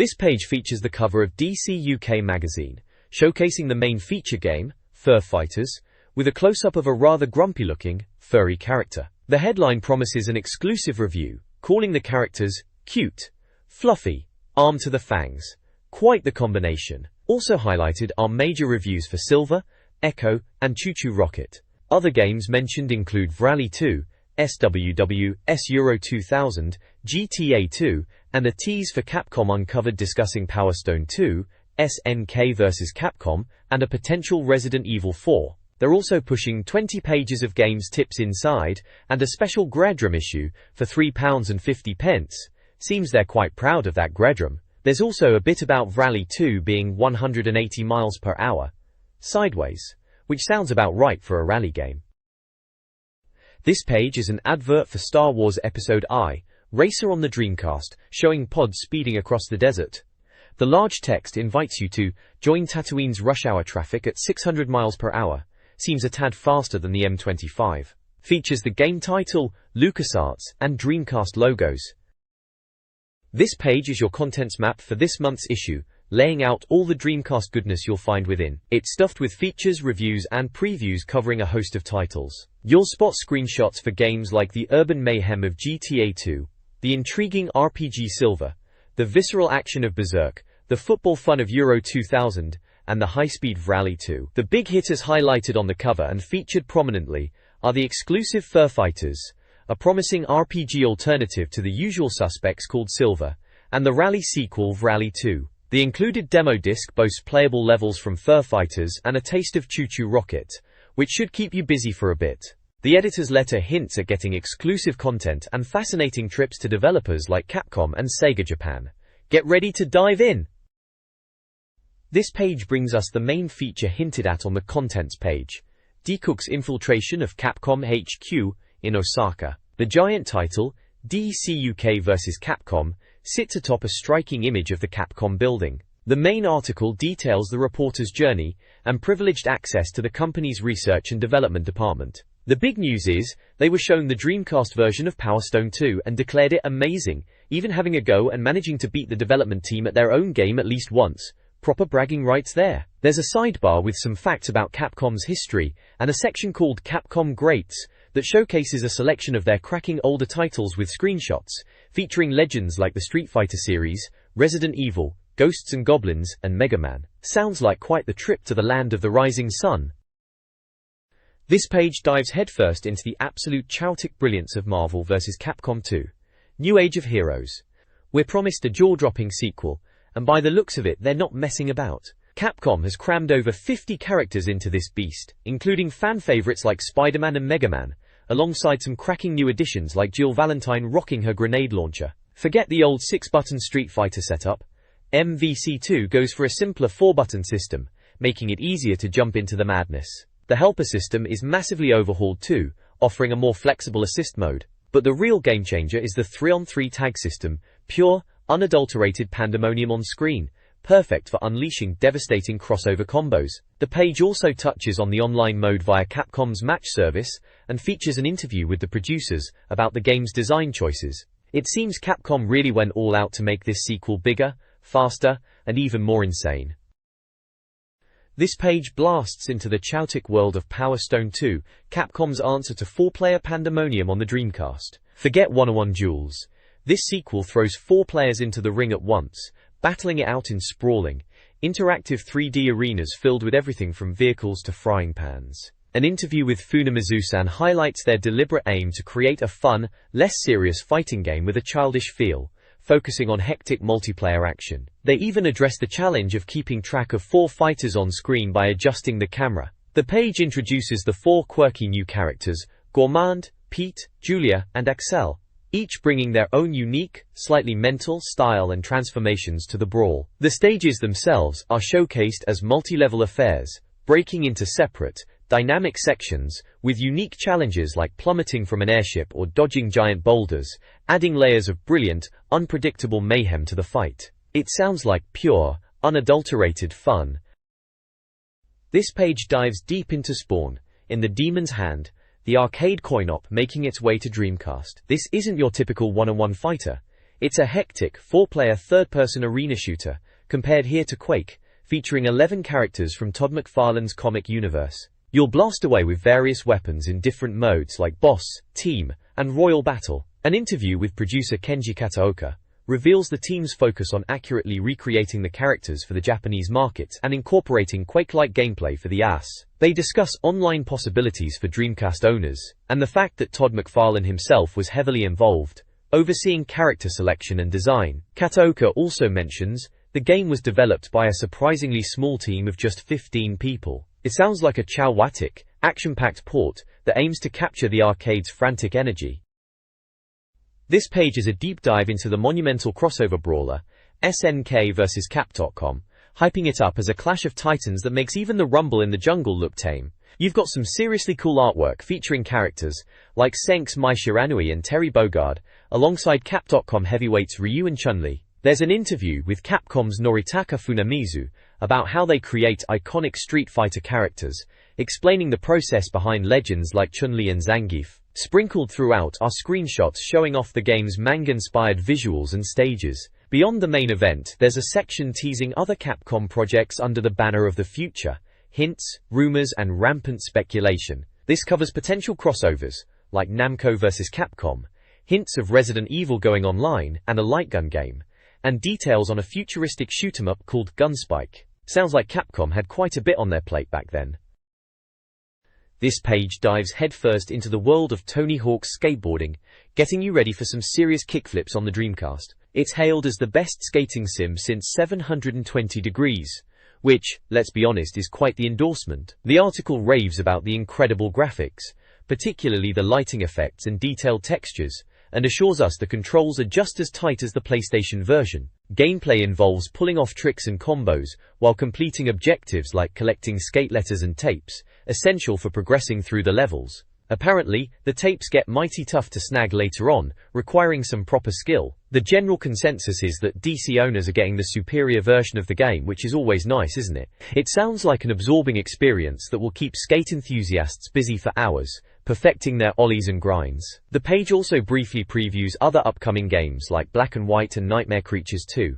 This page features the cover of DC UK magazine, showcasing the main feature game, Fur Fighters, with a close-up of a rather grumpy-looking, furry character. The headline promises an exclusive review, calling the characters cute, fluffy, armed to the fangs. Quite the combination. Also highlighted are major reviews for Silver, Echo, and Choo Choo Rocket. Other games mentioned include Rally 2, SWW, Euro 2000, GTA 2, and a tease for Capcom Uncovered discussing Power Stone 2, SNK vs Capcom, and a potential Resident Evil 4. They're also pushing 20 pages of games tips inside, and a special Gredrum issue for £3.50. Seems they're quite proud of that Gredrum. There's also a bit about Rally 2 being 180 miles per hour, sideways, which sounds about right for a rally game. This page is an advert for Star Wars Episode I, Racer on the Dreamcast, showing pods speeding across the desert. The large text invites you to join Tatooine's rush hour traffic at 600 miles per hour. Seems a tad faster than the M25. Features the game title, LucasArts, and Dreamcast logos. This page is your contents map for this month's issue, laying out all the Dreamcast goodness you'll find within. It's stuffed with features, reviews, and previews covering a host of titles. You'll spot screenshots for games like the urban mayhem of GTA 2, the intriguing RPG Silver, the visceral action of Berserk, the football fun of Euro 2000, and the high-speed Rally 2. The big hitters highlighted on the cover and featured prominently are the exclusive Fur Fighters, a promising RPG alternative to the usual suspects called Silver, and the Rally sequel Rally 2. The included demo disc boasts playable levels from Fur Fighters and a taste of Choo Choo Rocket, which should keep you busy for a bit. The editor's letter hints at getting exclusive content and fascinating trips to developers like Capcom and Sega Japan. Get ready to dive in! This page brings us the main feature hinted at on the contents page, D-Cook's infiltration of Capcom HQ in Osaka. The giant title, DC UK vs Capcom, sits atop a striking image of the Capcom building. The main article details the reporter's journey and privileged access to the company's research and development department. The big news is, they were shown the Dreamcast version of Power Stone 2 and declared it amazing, even having a go and managing to beat the development team at their own game at least once. Proper bragging rights there. There's a sidebar with some facts about Capcom's history, and a section called Capcom Greats, that showcases a selection of their cracking older titles with screenshots, featuring legends like the Street Fighter series, Resident Evil, Ghosts and Goblins, and Mega Man. Sounds like quite the trip to the land of the rising sun. This page dives headfirst into the absolute chaotic brilliance of Marvel vs. Capcom 2, New Age of Heroes. We're promised a jaw-dropping sequel, and by the looks of it they're not messing about. Capcom has crammed over 50 characters into this beast, including fan favorites like Spider-Man and Mega Man, alongside some cracking new additions like Jill Valentine rocking her grenade launcher. Forget the old 6-button Street Fighter setup. MVC2 goes for a simpler 4-button system, making it easier to jump into the madness. The helper system is massively overhauled too, offering a more flexible assist mode. But the real game changer is the 3-on-3 tag system, pure, unadulterated pandemonium on screen, perfect for unleashing devastating crossover combos. The page also touches on the online mode via Capcom's match service, and features an interview with the producers about the game's design choices. It seems Capcom really went all out to make this sequel bigger, faster, and even more insane. This page blasts into the chaotic world of Power Stone 2, Capcom's answer to 4-player pandemonium on the Dreamcast. Forget one-on-one duels. This sequel throws 4 players into the ring at once, battling it out in sprawling, interactive 3D arenas filled with everything from vehicles to frying pans. An interview with Funamizu-san highlights their deliberate aim to create a fun, less serious fighting game with a childish feel, focusing on hectic multiplayer action. They even address the challenge of keeping track of 4 fighters on screen by adjusting the camera. The page introduces the 4 quirky new characters, Gourmand, Pete, Julia, and Axel, each bringing their own unique, slightly mental style and transformations to the brawl. The stages themselves are showcased as multi-level affairs, breaking into separate, dynamic sections, with unique challenges like plummeting from an airship or dodging giant boulders, adding layers of brilliant, unpredictable mayhem to the fight. It sounds like pure, unadulterated fun. This page dives deep into Spawn, in the Demon's Hand, the arcade coin-op making its way to Dreamcast. This isn't your typical one-on-one fighter. It's a hectic, 4-player third-person arena shooter, compared here to Quake, featuring 11 characters from Todd McFarlane's comic universe. You'll blast away with various weapons in different modes like Boss, Team, and Royal Battle. An interview with producer Kenji Kataoka reveals the team's focus on accurately recreating the characters for the Japanese market and incorporating Quake-like gameplay for the AS. They discuss online possibilities for Dreamcast owners, and the fact that Todd McFarlane himself was heavily involved, overseeing character selection and design. Kataoka also mentions the game was developed by a surprisingly small team of just 15 people. It sounds like a chow-watic, action-packed port that aims to capture the arcade's frantic energy. This page is a deep dive into the monumental crossover brawler, SNK vs. Cap.com, hyping it up as a clash of titans that makes even the rumble in the jungle look tame. You've got some seriously cool artwork featuring characters like Senks Mai Shiranui and Terry Bogard, alongside Cap.com heavyweights Ryu and Chun-Li. There's an interview with Capcom's Noritaka Funamizu about how they create iconic Street Fighter characters, explaining the process behind legends like Chun-Li and Zangief. Sprinkled throughout are screenshots showing off the game's manga-inspired visuals and stages. Beyond the main event, there's a section teasing other Capcom projects under the banner of the future, hints, rumors, and rampant speculation. This covers potential crossovers, like Namco vs. Capcom, hints of Resident Evil going online, and a light gun game, and details on a futuristic shoot-'em-up called Gunspike. Sounds like Capcom had quite a bit on their plate back then. This page dives headfirst into the world of Tony Hawk's skateboarding, getting you ready for some serious kickflips on the Dreamcast. It's hailed as the best skating sim since 720 Degrees, which, let's be honest, is quite the endorsement. The article raves about the incredible graphics, particularly the lighting effects and detailed textures, and assures us the controls are just as tight as the PlayStation version. Gameplay involves pulling off tricks and combos, while completing objectives like collecting skate letters and tapes, essential for progressing through the levels. Apparently, the tapes get mighty tough to snag later on, requiring some proper skill. The general consensus is that DC owners are getting the superior version of the game, which is always nice, isn't it? It sounds like an absorbing experience that will keep skate enthusiasts busy for hours, perfecting their ollies and grinds. The page also briefly previews other upcoming games like Black and White and Nightmare Creatures 2.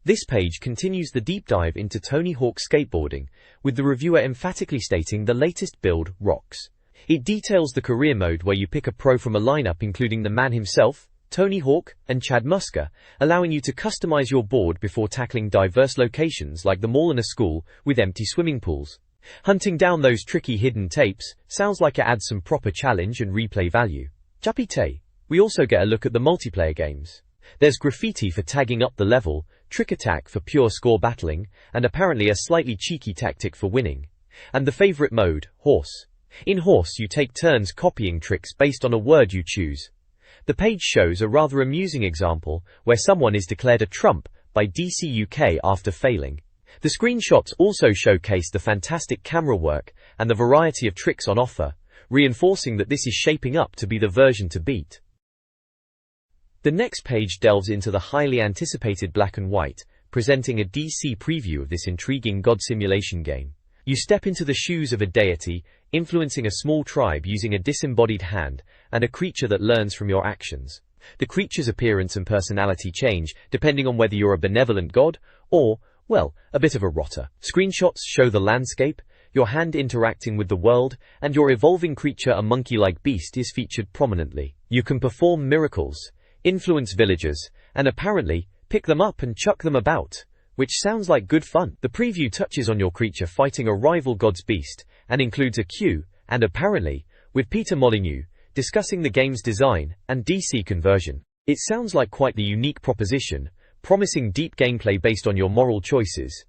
This page continues the deep dive into Tony Hawk skateboarding, with the reviewer emphatically stating the latest build rocks. It details the career mode where you pick a pro from a lineup including the man himself, Tony Hawk, and Chad Muska, allowing you to customize your board before tackling diverse locations like the mall and a school with empty swimming pools. Hunting down those tricky hidden tapes sounds like it adds some proper challenge and replay value. Japite. We also get a look at the multiplayer games. There's graffiti for tagging up the level, trick attack for pure score battling, and apparently a slightly cheeky tactic for winning. And the favorite mode, Horse. In Horse you take turns copying tricks based on a word you choose. The page shows a rather amusing example where someone is declared a trump by DC UK after failing. The screenshots also showcase the fantastic camera work and the variety of tricks on offer, reinforcing that this is shaping up to be the version to beat. The next page delves into the highly anticipated Black and White, presenting a DC preview of this intriguing god simulation game. You step into the shoes of a deity, influencing a small tribe using a disembodied hand, and a creature that learns from your actions. The creature's appearance and personality change depending on whether you're a benevolent god or, well, a bit of a rotter. Screenshots show the landscape, your hand interacting with the world, and your evolving creature, a monkey-like beast, is featured prominently. You can perform miracles, influence villagers, and apparently, pick them up and chuck them about, which sounds like good fun. The preview touches on your creature fighting a rival god's beast, and includes a queue, and apparently, with Peter Molyneux, discussing the game's design and DC conversion. It sounds like quite the unique proposition, promising deep gameplay based on your moral choices.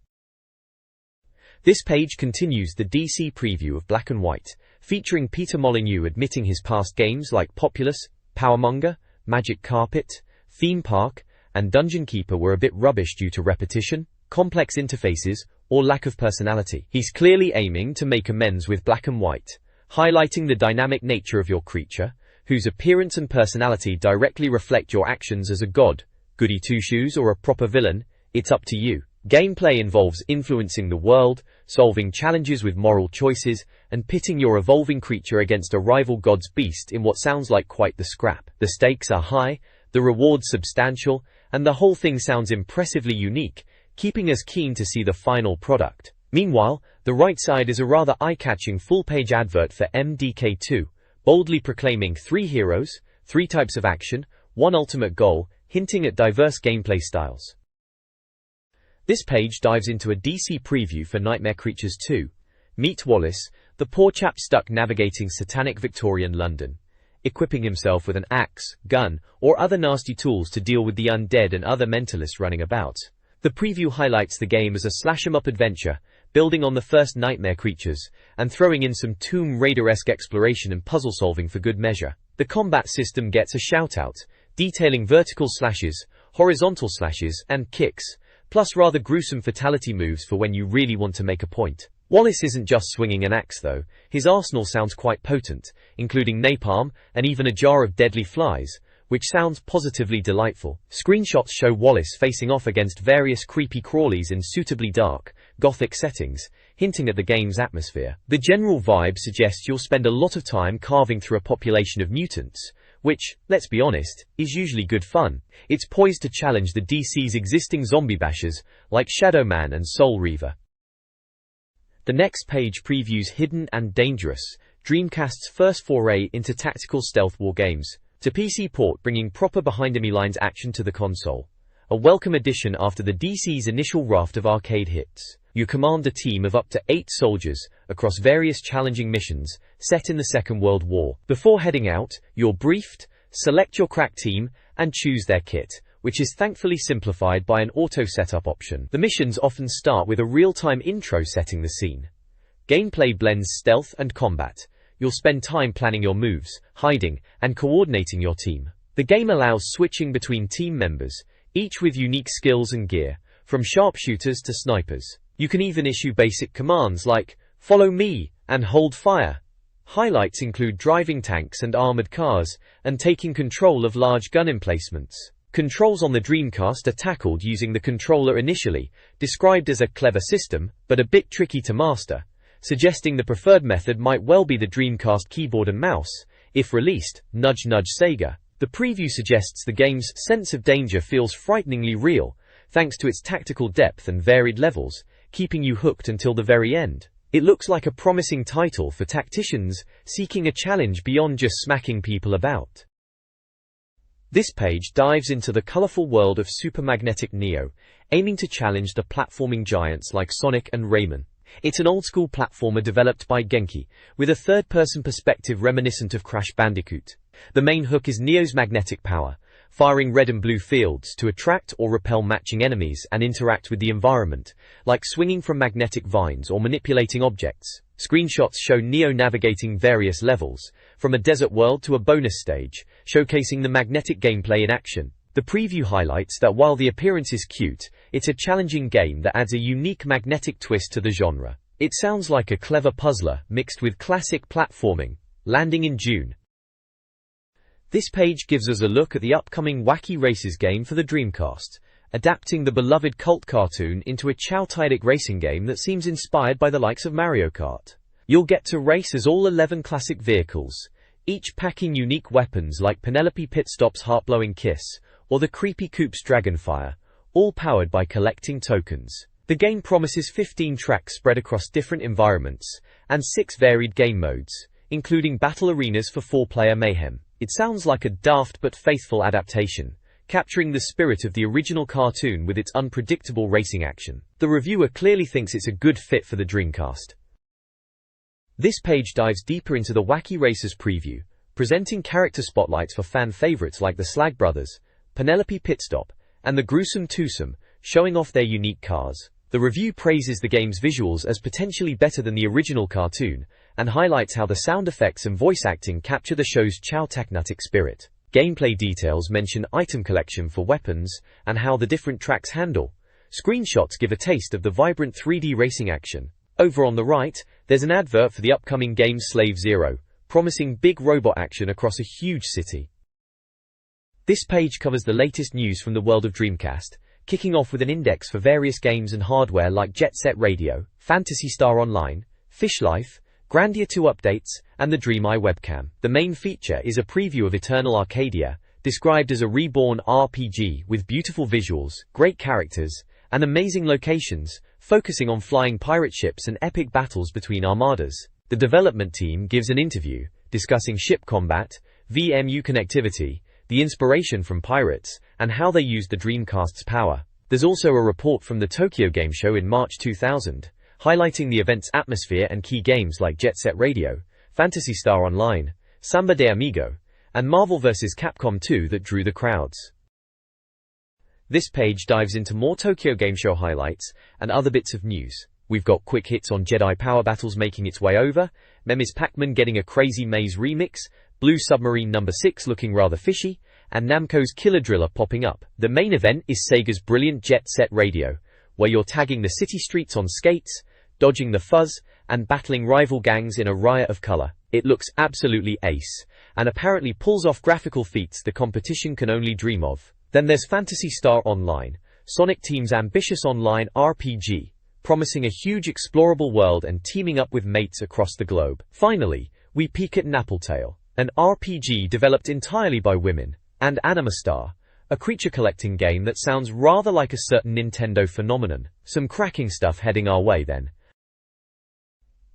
This page continues the DC preview of Black and White, featuring Peter Molyneux admitting his past games like Populous, Powermonger, Magic Carpet, Theme Park, and Dungeon Keeper were a bit rubbish due to repetition, complex interfaces, or lack of personality. He's clearly aiming to make amends with Black and White, highlighting the dynamic nature of your creature, whose appearance and personality directly reflect your actions as a god, goody two-shoes or a proper villain, it's up to you. Gameplay involves influencing the world, solving challenges with moral choices, and pitting your evolving creature against a rival god's beast in what sounds like quite the scrap. The stakes are high, the the rewards substantial, and the whole thing sounds impressively unique, keeping us keen to see the final product. Meanwhile, the right side is a rather eye-catching full-page advert for MDK2, boldly proclaiming 3 heroes, 3 types of action, 1 ultimate goal, hinting at diverse gameplay styles. This page dives into a DC preview for Nightmare Creatures 2. Meet Wallace, the poor chap stuck navigating satanic Victorian London, equipping himself with an axe, gun, or other nasty tools to deal with the undead and other mentalists running about. The preview highlights the game as a slash-em-up adventure, building on the first Nightmare Creatures, and throwing in some Tomb Raider-esque exploration and puzzle-solving for good measure. The combat system gets a shout-out, detailing vertical slashes, horizontal slashes, and kicks, plus rather gruesome fatality moves for when you really want to make a point. Wallace isn't just swinging an axe though, his arsenal sounds quite potent, including napalm, and even a jar of deadly flies, which sounds positively delightful. Screenshots show Wallace facing off against various creepy crawlies in suitably dark, gothic settings, hinting at the game's atmosphere. The general vibe suggests you'll spend a lot of time carving through a population of mutants, which, let's be honest, is usually good fun. It's poised to challenge the DC's existing zombie bashers, like Shadow Man and Soul Reaver. The next page previews Hidden and Dangerous, Dreamcast's first foray into tactical stealth war games, to PC port bringing proper behind-enemy lines action to the console. A welcome addition after the DC's initial raft of arcade hits. You command a team of up to 8 soldiers across various challenging missions set in the Second World War. Before heading out, you're briefed, select your crack team, and choose their kit, which is thankfully simplified by an auto-setup option. The missions often start with a real-time intro setting the scene. Gameplay blends stealth and combat. You'll spend time planning your moves, hiding, and coordinating your team. The game allows switching between team members, each with unique skills and gear, from sharpshooters to snipers. You can even issue basic commands like, "Follow me," and "Hold fire." Highlights include driving tanks and armored cars, and taking control of large gun emplacements. Controls on the Dreamcast are tackled using the controller initially, described as a clever system, but a bit tricky to master, suggesting the preferred method might well be the Dreamcast keyboard and mouse. If released, nudge nudge Sega. The preview suggests the game's sense of danger feels frighteningly real, thanks to its tactical depth and varied levels, keeping you hooked until the very end. It looks like a promising title for tacticians seeking a challenge beyond just smacking people about. This page dives into the colorful world of Super Magnetic Neo, aiming to challenge the platforming giants like Sonic and Rayman. It's an old-school platformer developed by Genki, with a third-person perspective reminiscent of Crash Bandicoot. The main hook is Neo's magnetic power, firing red and blue fields to attract or repel matching enemies and interact with the environment, like swinging from magnetic vines or manipulating objects. Screenshots show Neo navigating various levels, from a desert world to a bonus stage, showcasing the magnetic gameplay in action. The preview highlights that while the appearance is cute, it's a challenging game that adds a unique magnetic twist to the genre. It sounds like a clever puzzler mixed with classic platforming, landing in June. This page gives us a look at the upcoming Wacky Races game for the Dreamcast, adapting the beloved cult cartoon into a chow-taidic racing game that seems inspired by the likes of Mario Kart. You'll get to race as all 11 classic vehicles, each packing unique weapons like Penelope Pitstop's heart-blowing kiss, or the creepy Coop's Dragonfire, all powered by collecting tokens. The game promises 15 tracks spread across different environments, and 6 varied game modes, including battle arenas for 4-player mayhem. It sounds like a daft but faithful adaptation, capturing the spirit of the original cartoon with its unpredictable racing action. The reviewer clearly thinks it's a good fit for the Dreamcast. This page dives deeper into the Wacky Racers preview, presenting character spotlights for fan favorites like the Slag Brothers, Penelope Pitstop, and the Gruesome Twosome, showing off their unique cars. The review praises the game's visuals as potentially better than the original cartoon, and highlights how the sound effects and voice acting capture the show's chow-technatic spirit. Gameplay details mention item collection for weapons, and how the different tracks handle. Screenshots give a taste of the vibrant 3D racing action. Over on the right, there's an advert for the upcoming game Slave Zero, promising big robot action across a huge city. This page covers the latest news from the world of Dreamcast, kicking off with an index for various games and hardware like Jet Set Radio, Phantasy Star Online, Fish Life, Grandia 2 updates, and the Dream Eye webcam. The main feature is a preview of Eternal Arcadia, described as a reborn RPG with beautiful visuals, great characters, and amazing locations, focusing on flying pirate ships and epic battles between armadas. The development team gives an interview, discussing ship combat, VMU connectivity, the inspiration from pirates, and how they used the Dreamcast's power. There's also a report from the Tokyo Game Show in March 2000, highlighting the event's atmosphere and key games like Jet Set Radio, Phantasy Star Online, Samba de Amigo, and Marvel vs. Capcom 2 that drew the crowds. This page dives into more Tokyo Game Show highlights and other bits of news. We've got quick hits on Jedi Power Battles making its way over, Memis Pac-Man getting a Crazy Maze remix, Blue Submarine No. 6 looking rather fishy, and Namco's Killer Driller popping up. The main event is Sega's brilliant Jet Set Radio, where you're tagging the city streets on skates, dodging the fuzz, and battling rival gangs in a riot of color. It looks absolutely ace, and apparently pulls off graphical feats the competition can only dream of. Then there's Phantasy Star Online, Sonic Team's ambitious online RPG, promising a huge explorable world and teaming up with mates across the globe. Finally, we peek at Nappletale, an RPG developed entirely by women, and Animastar, a creature collecting game that sounds rather like a certain Nintendo phenomenon. Some cracking stuff heading our way then.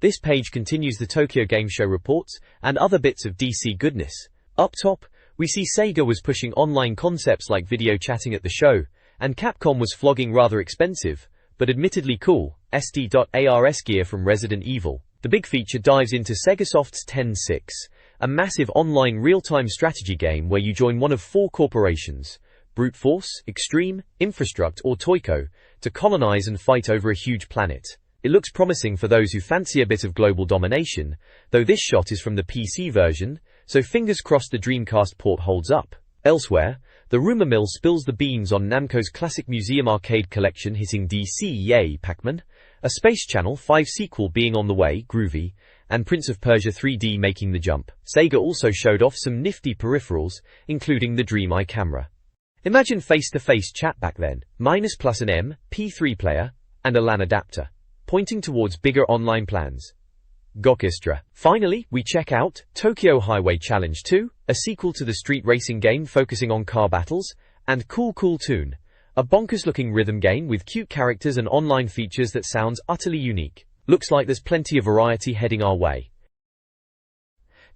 This page continues the Tokyo Game Show reports and other bits of DC goodness. Up top, we see Sega was pushing online concepts like video chatting at the show, and Capcom was flogging rather expensive, but admittedly cool, SD.ARS gear from Resident Evil. The big feature dives into Segasoft's 10-6, a massive online real-time strategy game where you join one of 4 corporations, Brute Force, Extreme, Infrastruct or Toyco, to colonize and fight over a huge planet. It looks promising for those who fancy a bit of global domination, though this shot is from the PC version, so fingers crossed the Dreamcast port holds up. Elsewhere, the rumor mill spills the beans on Namco's classic museum arcade collection hitting DC, yay Pac-Man, a Space Channel 5 sequel being on the way, groovy, and Prince of Persia 3D making the jump. Sega also showed off some nifty peripherals, including the Dream Eye camera. Imagine face-to-face chat back then, minus plus an MP3 player, and a LAN adapter, pointing towards bigger online plans. Gokistra. Finally, we check out Tokyo Highway Challenge 2, a sequel to the street racing game focusing on car battles, and Cool Cool Tune, a bonkers-looking rhythm game with cute characters and online features that sounds utterly unique. Looks like there's plenty of variety heading our way.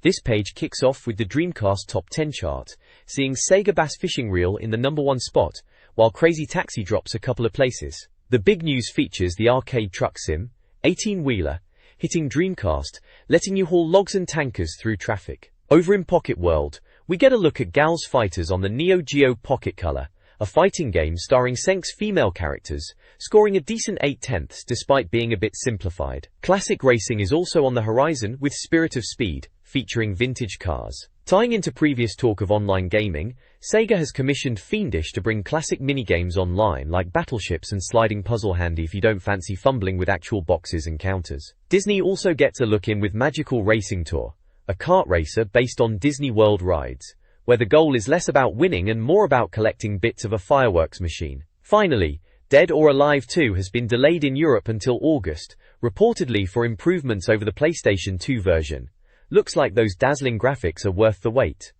This page kicks off with the Dreamcast Top 10 chart, seeing Sega Bass Fishing Reel in the #1 spot, while Crazy Taxi drops a couple of places. The big news features the arcade truck sim, 18-wheeler, hitting Dreamcast, letting you haul logs and tankers through traffic. Over in Pocket World, we get a look at Gal's Fighters on the Neo Geo Pocket Color, a fighting game starring Senk's female characters, scoring a decent 8/10 despite being a bit simplified. Classic racing is also on the horizon with Spirit of Speed, featuring vintage cars. Tying into previous talk of online gaming, Sega has commissioned Fiendish to bring classic minigames online like battleships and sliding puzzle handy if you don't fancy fumbling with actual boxes and counters. Disney also gets a look in with Magical Racing Tour, a kart racer based on Disney World rides, where the goal is less about winning and more about collecting bits of a fireworks machine. Finally, Dead or Alive 2 has been delayed in Europe until August, reportedly for improvements over the PlayStation 2 version. Looks like those dazzling graphics are worth the wait.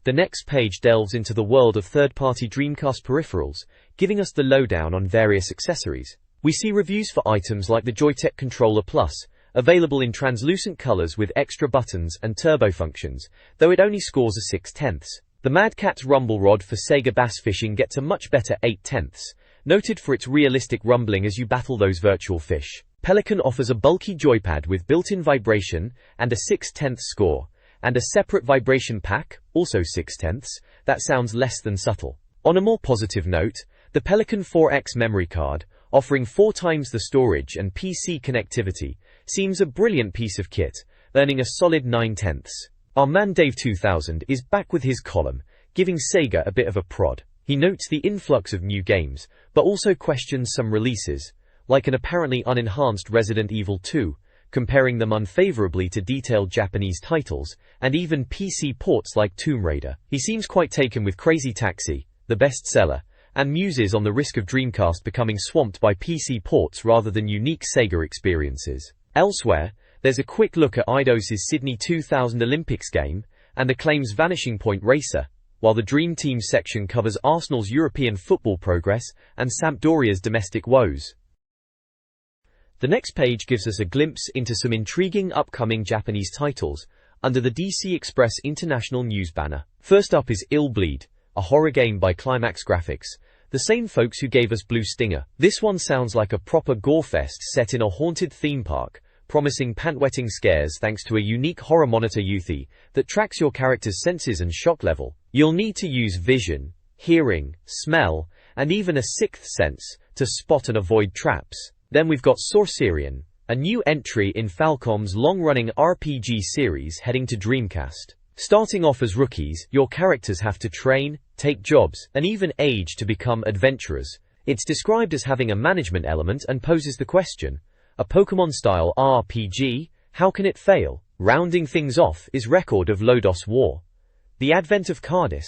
The next page delves into the world of third-party Dreamcast peripherals, giving us the lowdown on various accessories. We see reviews for items like the Joytech Controller Plus, available in translucent colors with extra buttons and turbo functions, though it only scores a 6/10. The Mad Catz Rumble Rod for Sega Bass Fishing gets a much better 8/10, noted for its realistic rumbling as you battle those virtual fish. Pelican offers a bulky joypad with built-in vibration and a 6/10 score, and a separate vibration pack, also 6/10, that sounds less than subtle. On a more positive note, the Pelican 4X memory card, offering 4 times the storage and PC connectivity, seems a brilliant piece of kit, earning a solid 9/10. Our man Dave 2000 is back with his column, giving Sega a bit of a prod. He notes the influx of new games, but also questions some releases, like an apparently unenhanced Resident Evil 2, comparing them unfavorably to detailed Japanese titles, and even PC ports like Tomb Raider. He seems quite taken with Crazy Taxi, the bestseller, and muses on the risk of Dreamcast becoming swamped by PC ports rather than unique Sega experiences. Elsewhere, there's a quick look at Eidos' Sydney 2000 Olympics game, and Acclaim's Vanishing Point Racer, while the Dream Team section covers Arsenal's European football progress and Sampdoria's domestic woes. The next page gives us a glimpse into some intriguing upcoming Japanese titles under the DC Express International News banner. First up is Ill Bleed, a horror game by Climax Graphics, the same folks who gave us Blue Stinger. This one sounds like a proper gorefest set in a haunted theme park, promising pant-wetting scares thanks to a unique horror monitor UTHI that tracks your character's senses and shock level. You'll need to use vision, hearing, smell, and even a sixth sense to spot and avoid traps. Then we've got Sorcerian, a new entry in Falcom's long-running RPG series heading to Dreamcast. Starting off as rookies, your characters have to train, take jobs, and even age to become adventurers. It's described as having a management element and poses the question, a Pokemon-style RPG, how can it fail? Rounding things off is Record of Lodoss War, the advent of Cardis,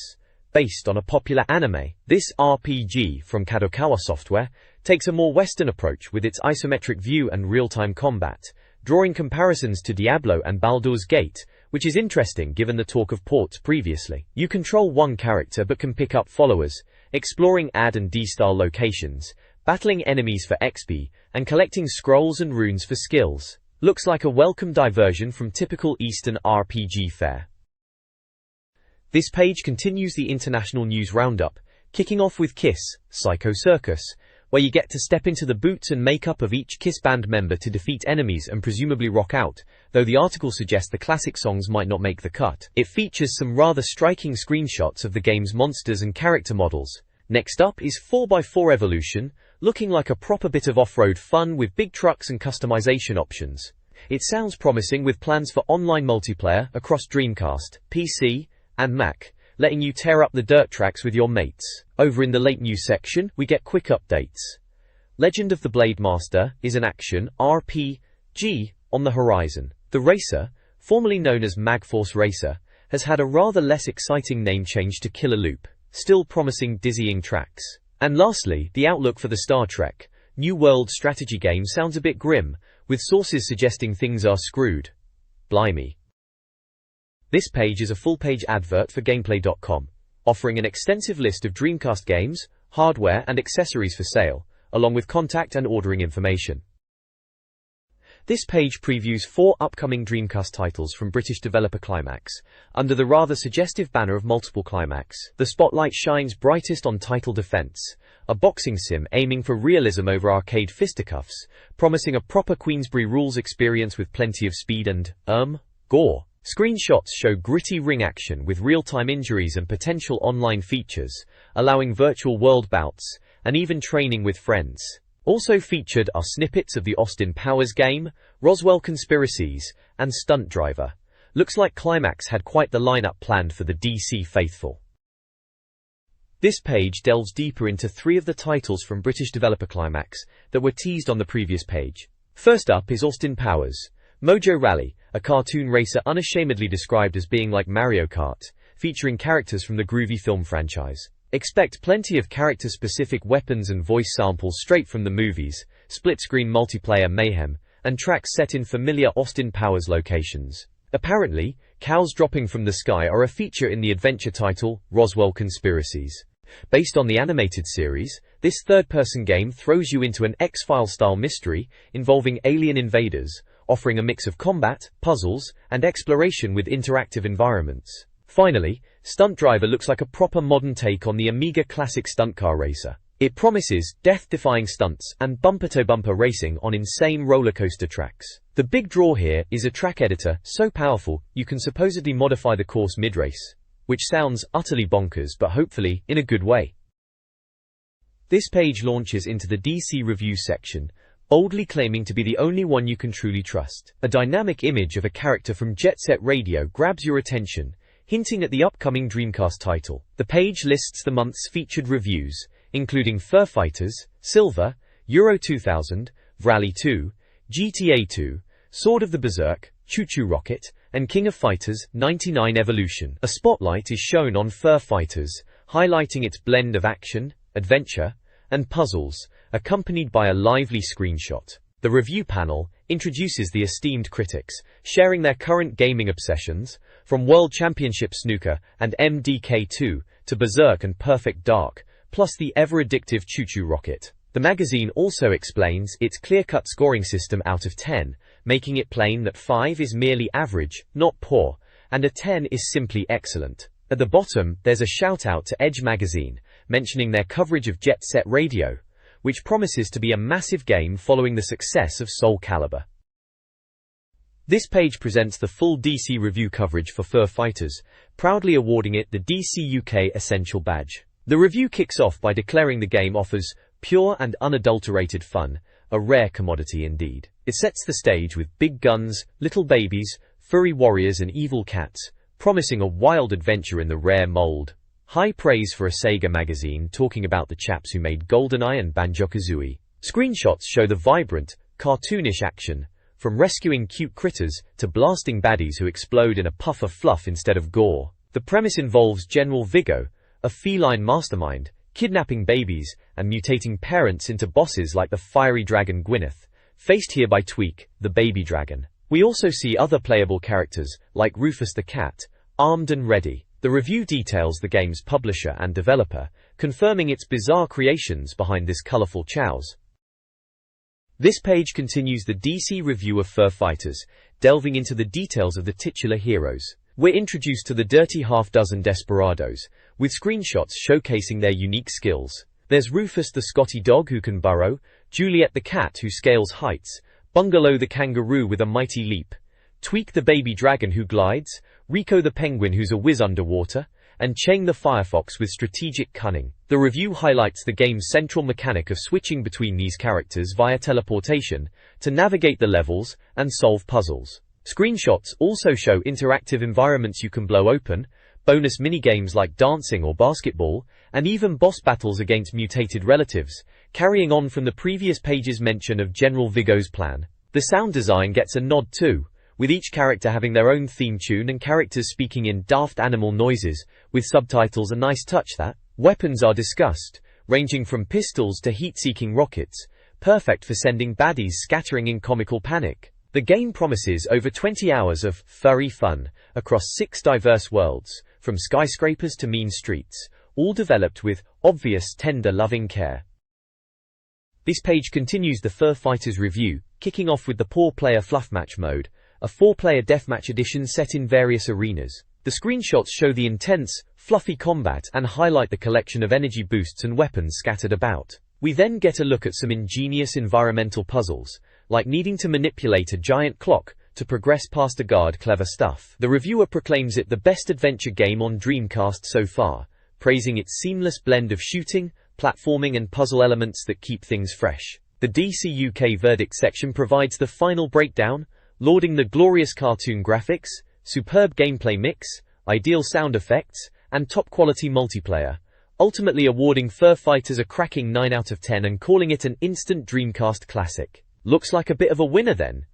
based on a popular anime. This RPG from Kadokawa Software takes a more Western approach with its isometric view and real-time combat, drawing comparisons to Diablo and Baldur's Gate, which is interesting given the talk of ports previously. You control one character but can pick up followers, exploring AD and D-style locations, battling enemies for XP, and collecting scrolls and runes for skills. Looks like a welcome diversion from typical Eastern RPG fare. This page continues the international news roundup, kicking off with Kiss, Psycho Circus, where you get to step into the boots and makeup of each Kiss band member to defeat enemies and presumably rock out, though the article suggests the classic songs might not make the cut. It features some rather striking screenshots of the game's monsters and character models. Next up is 4x4 Evolution, looking like a proper bit of off-road fun with big trucks and customization options. It sounds promising with plans for online multiplayer across Dreamcast, PC, and Mac, letting you tear up the dirt tracks with your mates. Over in the late news section, we get quick updates. Legend of the Blade Master is an action RPG on the horizon. The racer, formerly known as Magforce Racer, has had a rather less exciting name change to Killer Loop, still promising dizzying tracks. And lastly, the outlook for the Star Trek New World strategy game sounds a bit grim, with sources suggesting things are screwed. Blimey. This page is a full-page advert for Gameplay.com, offering an extensive list of Dreamcast games, hardware and accessories for sale, along with contact and ordering information. This page previews 4 upcoming Dreamcast titles from British developer Climax, under the rather suggestive banner of Multiple Climax. The spotlight shines brightest on Title Defense, a boxing sim aiming for realism over arcade fisticuffs, promising a proper Queensberry rules experience with plenty of speed and, gore. Screenshots show gritty ring action with real-time injuries and potential online features, allowing virtual world bouts, and even training with friends. Also featured are snippets of the Austin Powers game, Roswell Conspiracies, and Stunt Driver. Looks like Climax had quite the lineup planned for the DC faithful. This page delves deeper into 3 of the titles from British developer Climax that were teased on the previous page. First up is Austin Powers, Mojo Rally, a cartoon racer unashamedly described as being like Mario Kart, featuring characters from the groovy film franchise. Expect plenty of character-specific weapons and voice samples straight from the movies, split-screen multiplayer mayhem, and tracks set in familiar Austin Powers locations. Apparently, cows dropping from the sky are a feature in the adventure title, Roswell Conspiracies. Based on the animated series, this third-person game throws you into an X-File-style mystery involving alien invaders, offering a mix of combat, puzzles, and exploration with interactive environments. Finally, Stunt Driver looks like a proper modern take on the Amiga classic stunt car racer. It promises death-defying stunts and bumper-to-bumper racing on insane roller coaster tracks. The big draw here is a track editor so powerful you can supposedly modify the course mid-race, which sounds utterly bonkers but hopefully in a good way. This page launches into the DC review section, boldly claiming to be the only one you can truly trust. A dynamic image of a character from Jet Set Radio grabs your attention, hinting at the upcoming Dreamcast title. The page lists the month's featured reviews, including Fur Fighters, Silver, Euro 2000, Rally 2, GTA 2, Sword of the Berserk, Choo Choo Rocket, and King of Fighters 99 Evolution. A spotlight is shown on Fur Fighters, highlighting its blend of action, adventure, and puzzles, accompanied by a lively screenshot. The review panel introduces the esteemed critics, sharing their current gaming obsessions, from World Championship Snooker and MDK2 to Berserk and Perfect Dark, plus the ever-addictive Choo Choo Rocket. The magazine also explains its clear-cut scoring system out of 10, making it plain that 5 is merely average, not poor, and a 10 is simply excellent. At the bottom, there's a shout-out to Edge magazine, mentioning their coverage of Jet Set Radio, which promises to be a massive game following the success of Soul Calibur. This page presents the full DC review coverage for Fur Fighters, proudly awarding it the DC UK Essential Badge. The review kicks off by declaring the game offers pure and unadulterated fun, a rare commodity indeed. It sets the stage with big guns, little babies, furry warriors and evil cats, promising a wild adventure in the rare mold. High praise for a Sega magazine talking about the chaps who made GoldenEye and Banjo-Kazooie. Screenshots show the vibrant, cartoonish action, from rescuing cute critters to blasting baddies who explode in a puff of fluff instead of gore. The premise involves General Vigo, a feline mastermind, kidnapping babies and mutating parents into bosses like the fiery dragon Gwyneth, faced here by Tweak, the baby dragon. We also see other playable characters, like Rufus the cat, armed and ready. The review details the game's publisher and developer, confirming its bizarre creations behind this colorful chows. This page continues the DC review of Fur Fighters, delving into the details of the titular heroes. We're introduced to the dirty half-dozen desperados, with screenshots showcasing their unique skills. There's Rufus the Scotty dog who can burrow, Juliet the cat who scales heights, Bungalow the kangaroo with a mighty leap, Tweak the baby dragon who glides, Rico the penguin who's a whiz underwater, and Cheng the firefox with strategic cunning. The review highlights the game's central mechanic of switching between these characters via teleportation to navigate the levels and solve puzzles. Screenshots also show interactive environments you can blow open, bonus minigames like dancing or basketball, and even boss battles against mutated relatives, carrying on from the previous page's mention of General Vigo's plan. The sound design gets a nod too, with each character having their own theme tune and characters speaking in daft animal noises, with subtitles. A nice touch that. Weapons are discussed, ranging from pistols to heat-seeking rockets, perfect for sending baddies scattering in comical panic. The game promises over 20 hours of furry fun across 6 diverse worlds, from skyscrapers to mean streets, all developed with obvious tender loving care. This page continues the Fur Fighters review, kicking off with the 4-player fluff match mode, a 4-player deathmatch edition set in various arenas. The screenshots show the intense, fluffy combat and highlight the collection of energy boosts and weapons scattered about. We then get a look at some ingenious environmental puzzles, like needing to manipulate a giant clock to progress past a guard. Clever stuff. The reviewer proclaims it the best adventure game on Dreamcast so far, praising its seamless blend of shooting, platforming and puzzle elements that keep things fresh. The DC UK verdict section provides the final breakdown, lauding the glorious cartoon graphics, superb gameplay mix, ideal sound effects, and top-quality multiplayer, ultimately awarding Fur Fighters a cracking 9 out of 10 and calling it an instant Dreamcast classic. Looks like a bit of a winner then.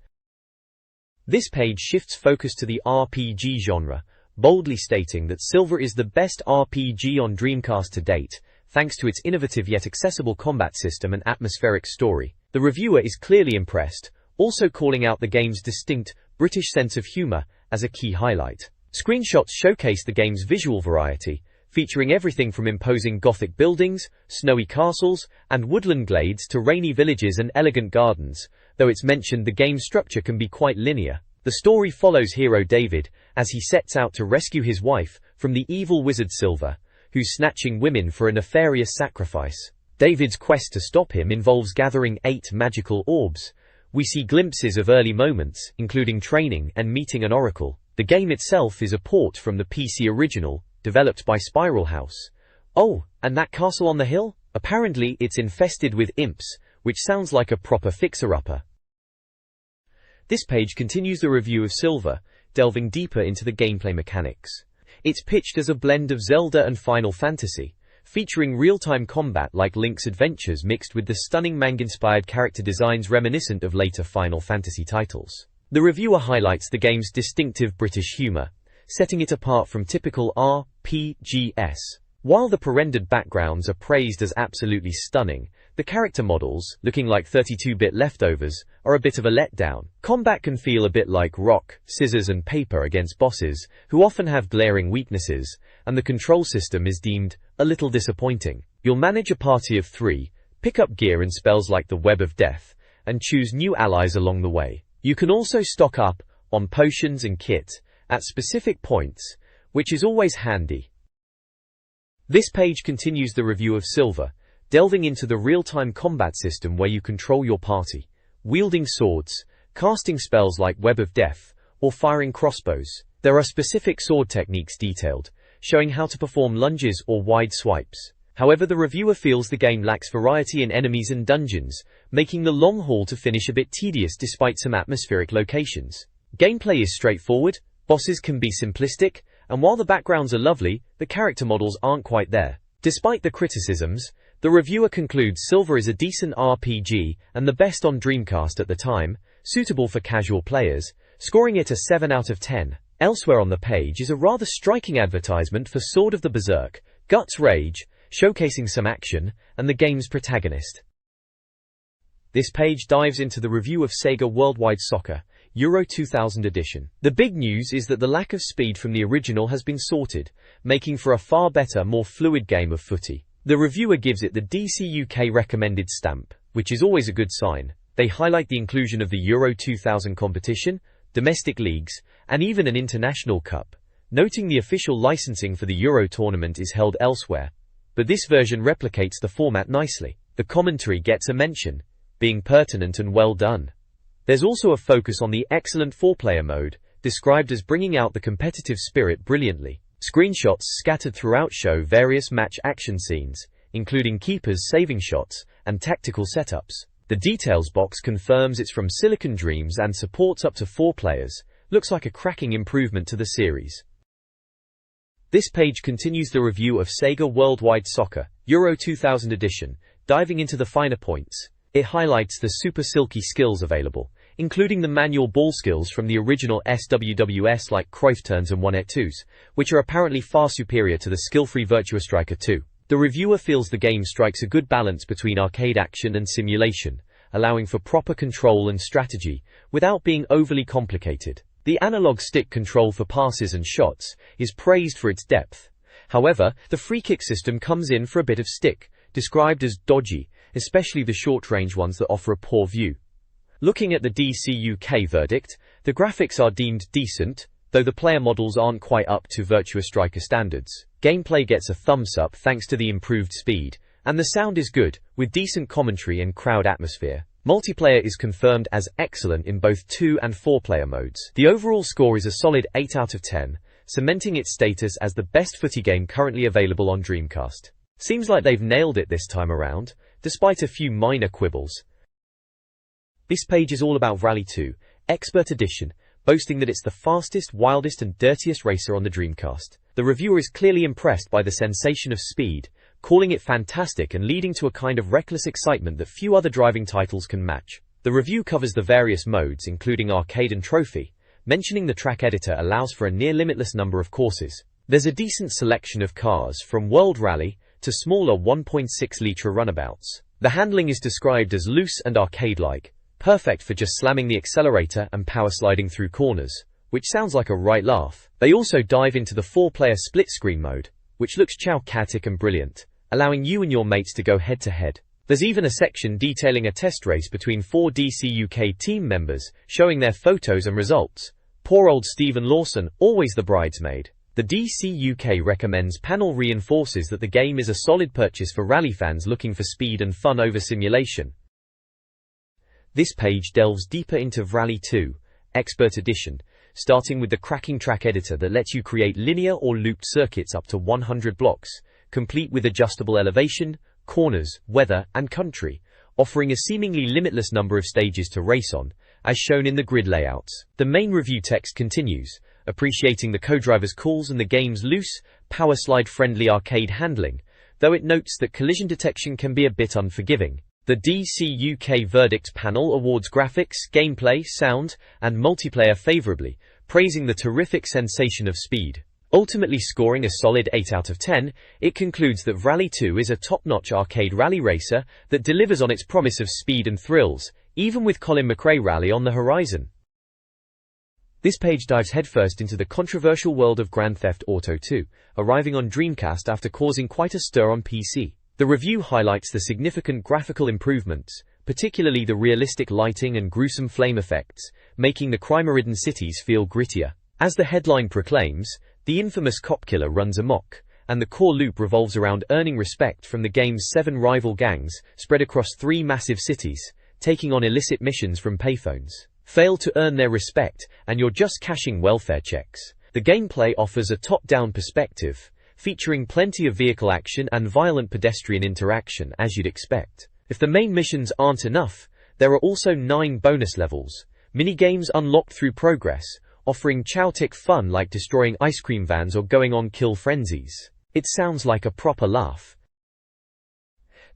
This page shifts focus to the RPG genre, boldly stating that Silver is the best RPG on Dreamcast to date, thanks to its innovative yet accessible combat system and atmospheric story. The reviewer is clearly impressed, also calling out the game's distinct, British sense of humour as a key highlight. Screenshots showcase the game's visual variety, featuring everything from imposing Gothic buildings, snowy castles, and woodland glades to rainy villages and elegant gardens, though it's mentioned the game's structure can be quite linear. The story follows hero David, as he sets out to rescue his wife from the evil wizard Silver, who's snatching women for a nefarious sacrifice. David's quest to stop him involves gathering 8 magical orbs. We see glimpses of early moments, including training and meeting an oracle. The game itself is a port from the PC original, developed by Spiral House. Oh, and that castle on the hill? Apparently it's infested with imps, which sounds like a proper fixer-upper. This page continues the review of Silver, delving deeper into the gameplay mechanics. It's pitched as a blend of Zelda and Final Fantasy, featuring real-time combat like Link's adventures mixed with the stunning manga-inspired character designs reminiscent of later Final Fantasy titles. The reviewer highlights the game's distinctive British humour, setting it apart from typical RPGs. While the pre-rendered backgrounds are praised as absolutely stunning, the character models, looking like 32-bit leftovers, are a bit of a letdown. Combat can feel a bit like rock, scissors and paper against bosses, who often have glaring weaknesses, and the control system is deemed a little disappointing. You'll manage a party of 3, pick up gear and spells like the Web of Death, and choose new allies along the way. You can also stock up on potions and kit at specific points, which is always handy. This page continues the review of Silver, delving into the real-time combat system where you control your party, wielding swords, casting spells like Web of Death, or firing crossbows. There are specific sword techniques detailed, showing how to perform lunges or wide swipes. However, the reviewer feels the game lacks variety in enemies and dungeons, making the long haul to finish a bit tedious despite some atmospheric locations. Gameplay is straightforward, bosses can be simplistic, and while the backgrounds are lovely, the character models aren't quite there. Despite the criticisms, the reviewer concludes Silver is a decent RPG and the best on Dreamcast at the time, suitable for casual players, scoring it a 7 out of 10. Elsewhere on the page is a rather striking advertisement for Sword of the Berserk, Guts Rage, showcasing some action, and the game's protagonist. This page dives into the review of Sega Worldwide Soccer, Euro 2000 edition. The big news is that the lack of speed from the original has been sorted, making for a far better, more fluid game of footy. The reviewer gives it the DC UK recommended stamp, which is always a good sign. They highlight the inclusion of the Euro 2000 competition, domestic leagues, and even an international cup, noting the official licensing for the Euro tournament is held elsewhere, but this version replicates the format nicely. The commentary gets a mention, being pertinent and well done. There's also a focus on the excellent 4-player mode, described as bringing out the competitive spirit brilliantly. Screenshots scattered throughout show various match action scenes, including keepers saving shots, and tactical setups. The details box confirms it's from Silicon Dreams and supports up to 4 players. Looks like a cracking improvement to the series. This page continues the review of Sega Worldwide Soccer, Euro 2000 edition, diving into the finer points. It highlights the super silky skills available, including the manual ball skills from the original SWWS like Cruyff turns and 1-2s, which are apparently far superior to the skill-free Virtua Striker 2. The reviewer feels the game strikes a good balance between arcade action and simulation, allowing for proper control and strategy, without being overly complicated. The analog stick control for passes and shots is praised for its depth. However, the free kick system comes in for a bit of stick, described as dodgy, especially the short-range ones that offer a poor view. Looking at the DC UK verdict, the graphics are deemed decent, though the player models aren't quite up to Virtua Striker standards. Gameplay gets a thumbs up thanks to the improved speed, and the sound is good, with decent commentary and crowd atmosphere. Multiplayer is confirmed as excellent in both 2 and 4-player modes. The overall score is a solid 8 out of 10, cementing its status as the best footy game currently available on Dreamcast. Seems like they've nailed it this time around, despite a few minor quibbles. This page is all about Rally 2, Expert Edition, boasting that it's the fastest, wildest and dirtiest racer on the Dreamcast. The reviewer is clearly impressed by the sensation of speed, calling it fantastic and leading to a kind of reckless excitement that few other driving titles can match. The review covers the various modes, including arcade and trophy, mentioning the track editor allows for a near-limitless number of courses. There's a decent selection of cars, from World Rally to smaller 1.6-litre runabouts. The handling is described as loose and arcade-like, perfect for just slamming the accelerator and power sliding through corners, which sounds like a right laugh. They also dive into the 4-player split-screen mode, which looks chow-chaotic and brilliant, allowing you and your mates to go head-to-head. There's even a section detailing a test race between 4 DC UK team members, showing their photos and results. Poor old Stephen Lawson, always the bridesmaid. The DC UK recommends panel reinforces that the game is a solid purchase for rally fans looking for speed and fun over simulation. This page delves deeper into Rally 2, Expert Edition, starting with the cracking track editor that lets you create linear or looped circuits up to 100 blocks, complete with adjustable elevation, corners, weather, and country, offering a seemingly limitless number of stages to race on, as shown in the grid layouts. The main review text continues, appreciating the co-driver's calls and the game's loose, power slide-friendly arcade handling, though it notes that collision detection can be a bit unforgiving. The DC UK verdict panel awards graphics, gameplay, sound, and multiplayer favorably, praising the terrific sensation of speed. Ultimately scoring a solid 8 out of 10, it concludes that Rally 2 is a top-notch arcade rally racer that delivers on its promise of speed and thrills, even with Colin McRae Rally on the horizon. This page dives headfirst into the controversial world of Grand Theft Auto 2, arriving on Dreamcast after causing quite a stir on PC. The review highlights the significant graphical improvements, particularly the realistic lighting and gruesome flame effects, making the crime-ridden cities feel grittier. As the headline proclaims, the infamous cop killer runs amok, and the core loop revolves around earning respect from the game's 7 rival gangs spread across 3 massive cities, taking on illicit missions from payphones. Fail to earn their respect, and you're just cashing welfare checks. The gameplay offers a top-down perspective, featuring plenty of vehicle action and violent pedestrian interaction as you'd expect. If the main missions aren't enough, there are also 9 bonus levels, mini-games unlocked through progress, offering chaotic fun like destroying ice cream vans or going on kill frenzies. It sounds like a proper laugh.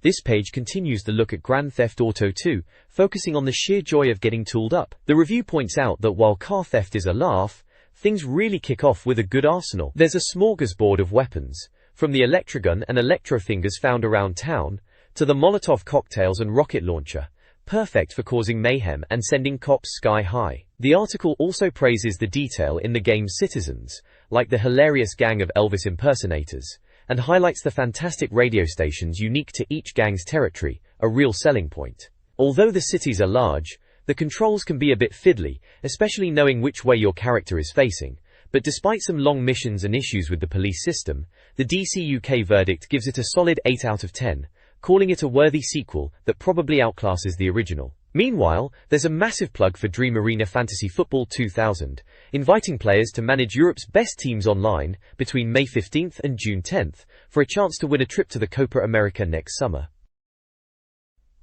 This page continues the look at Grand Theft Auto 2, focusing on the sheer joy of getting tooled up. The review points out that while car theft is a laugh, things really kick off with a good arsenal. There's a smorgasbord of weapons, from the electrogun and electrofingers found around town, to the Molotov cocktails and rocket launcher, perfect for causing mayhem and sending cops sky high. The article also praises the detail in the game's citizens, like the hilarious gang of Elvis impersonators, and highlights the fantastic radio stations unique to each gang's territory, a real selling point. Although the cities are large, the controls can be a bit fiddly, especially knowing which way your character is facing, but despite some long missions and issues with the police system, the DC UK verdict gives it a solid 8 out of 10, calling it a worthy sequel that probably outclasses the original. Meanwhile, there's a massive plug for Dream Arena Fantasy Football 2000, inviting players to manage Europe's best teams online between May 15th and June 10th for a chance to win a trip to the Copa America next summer.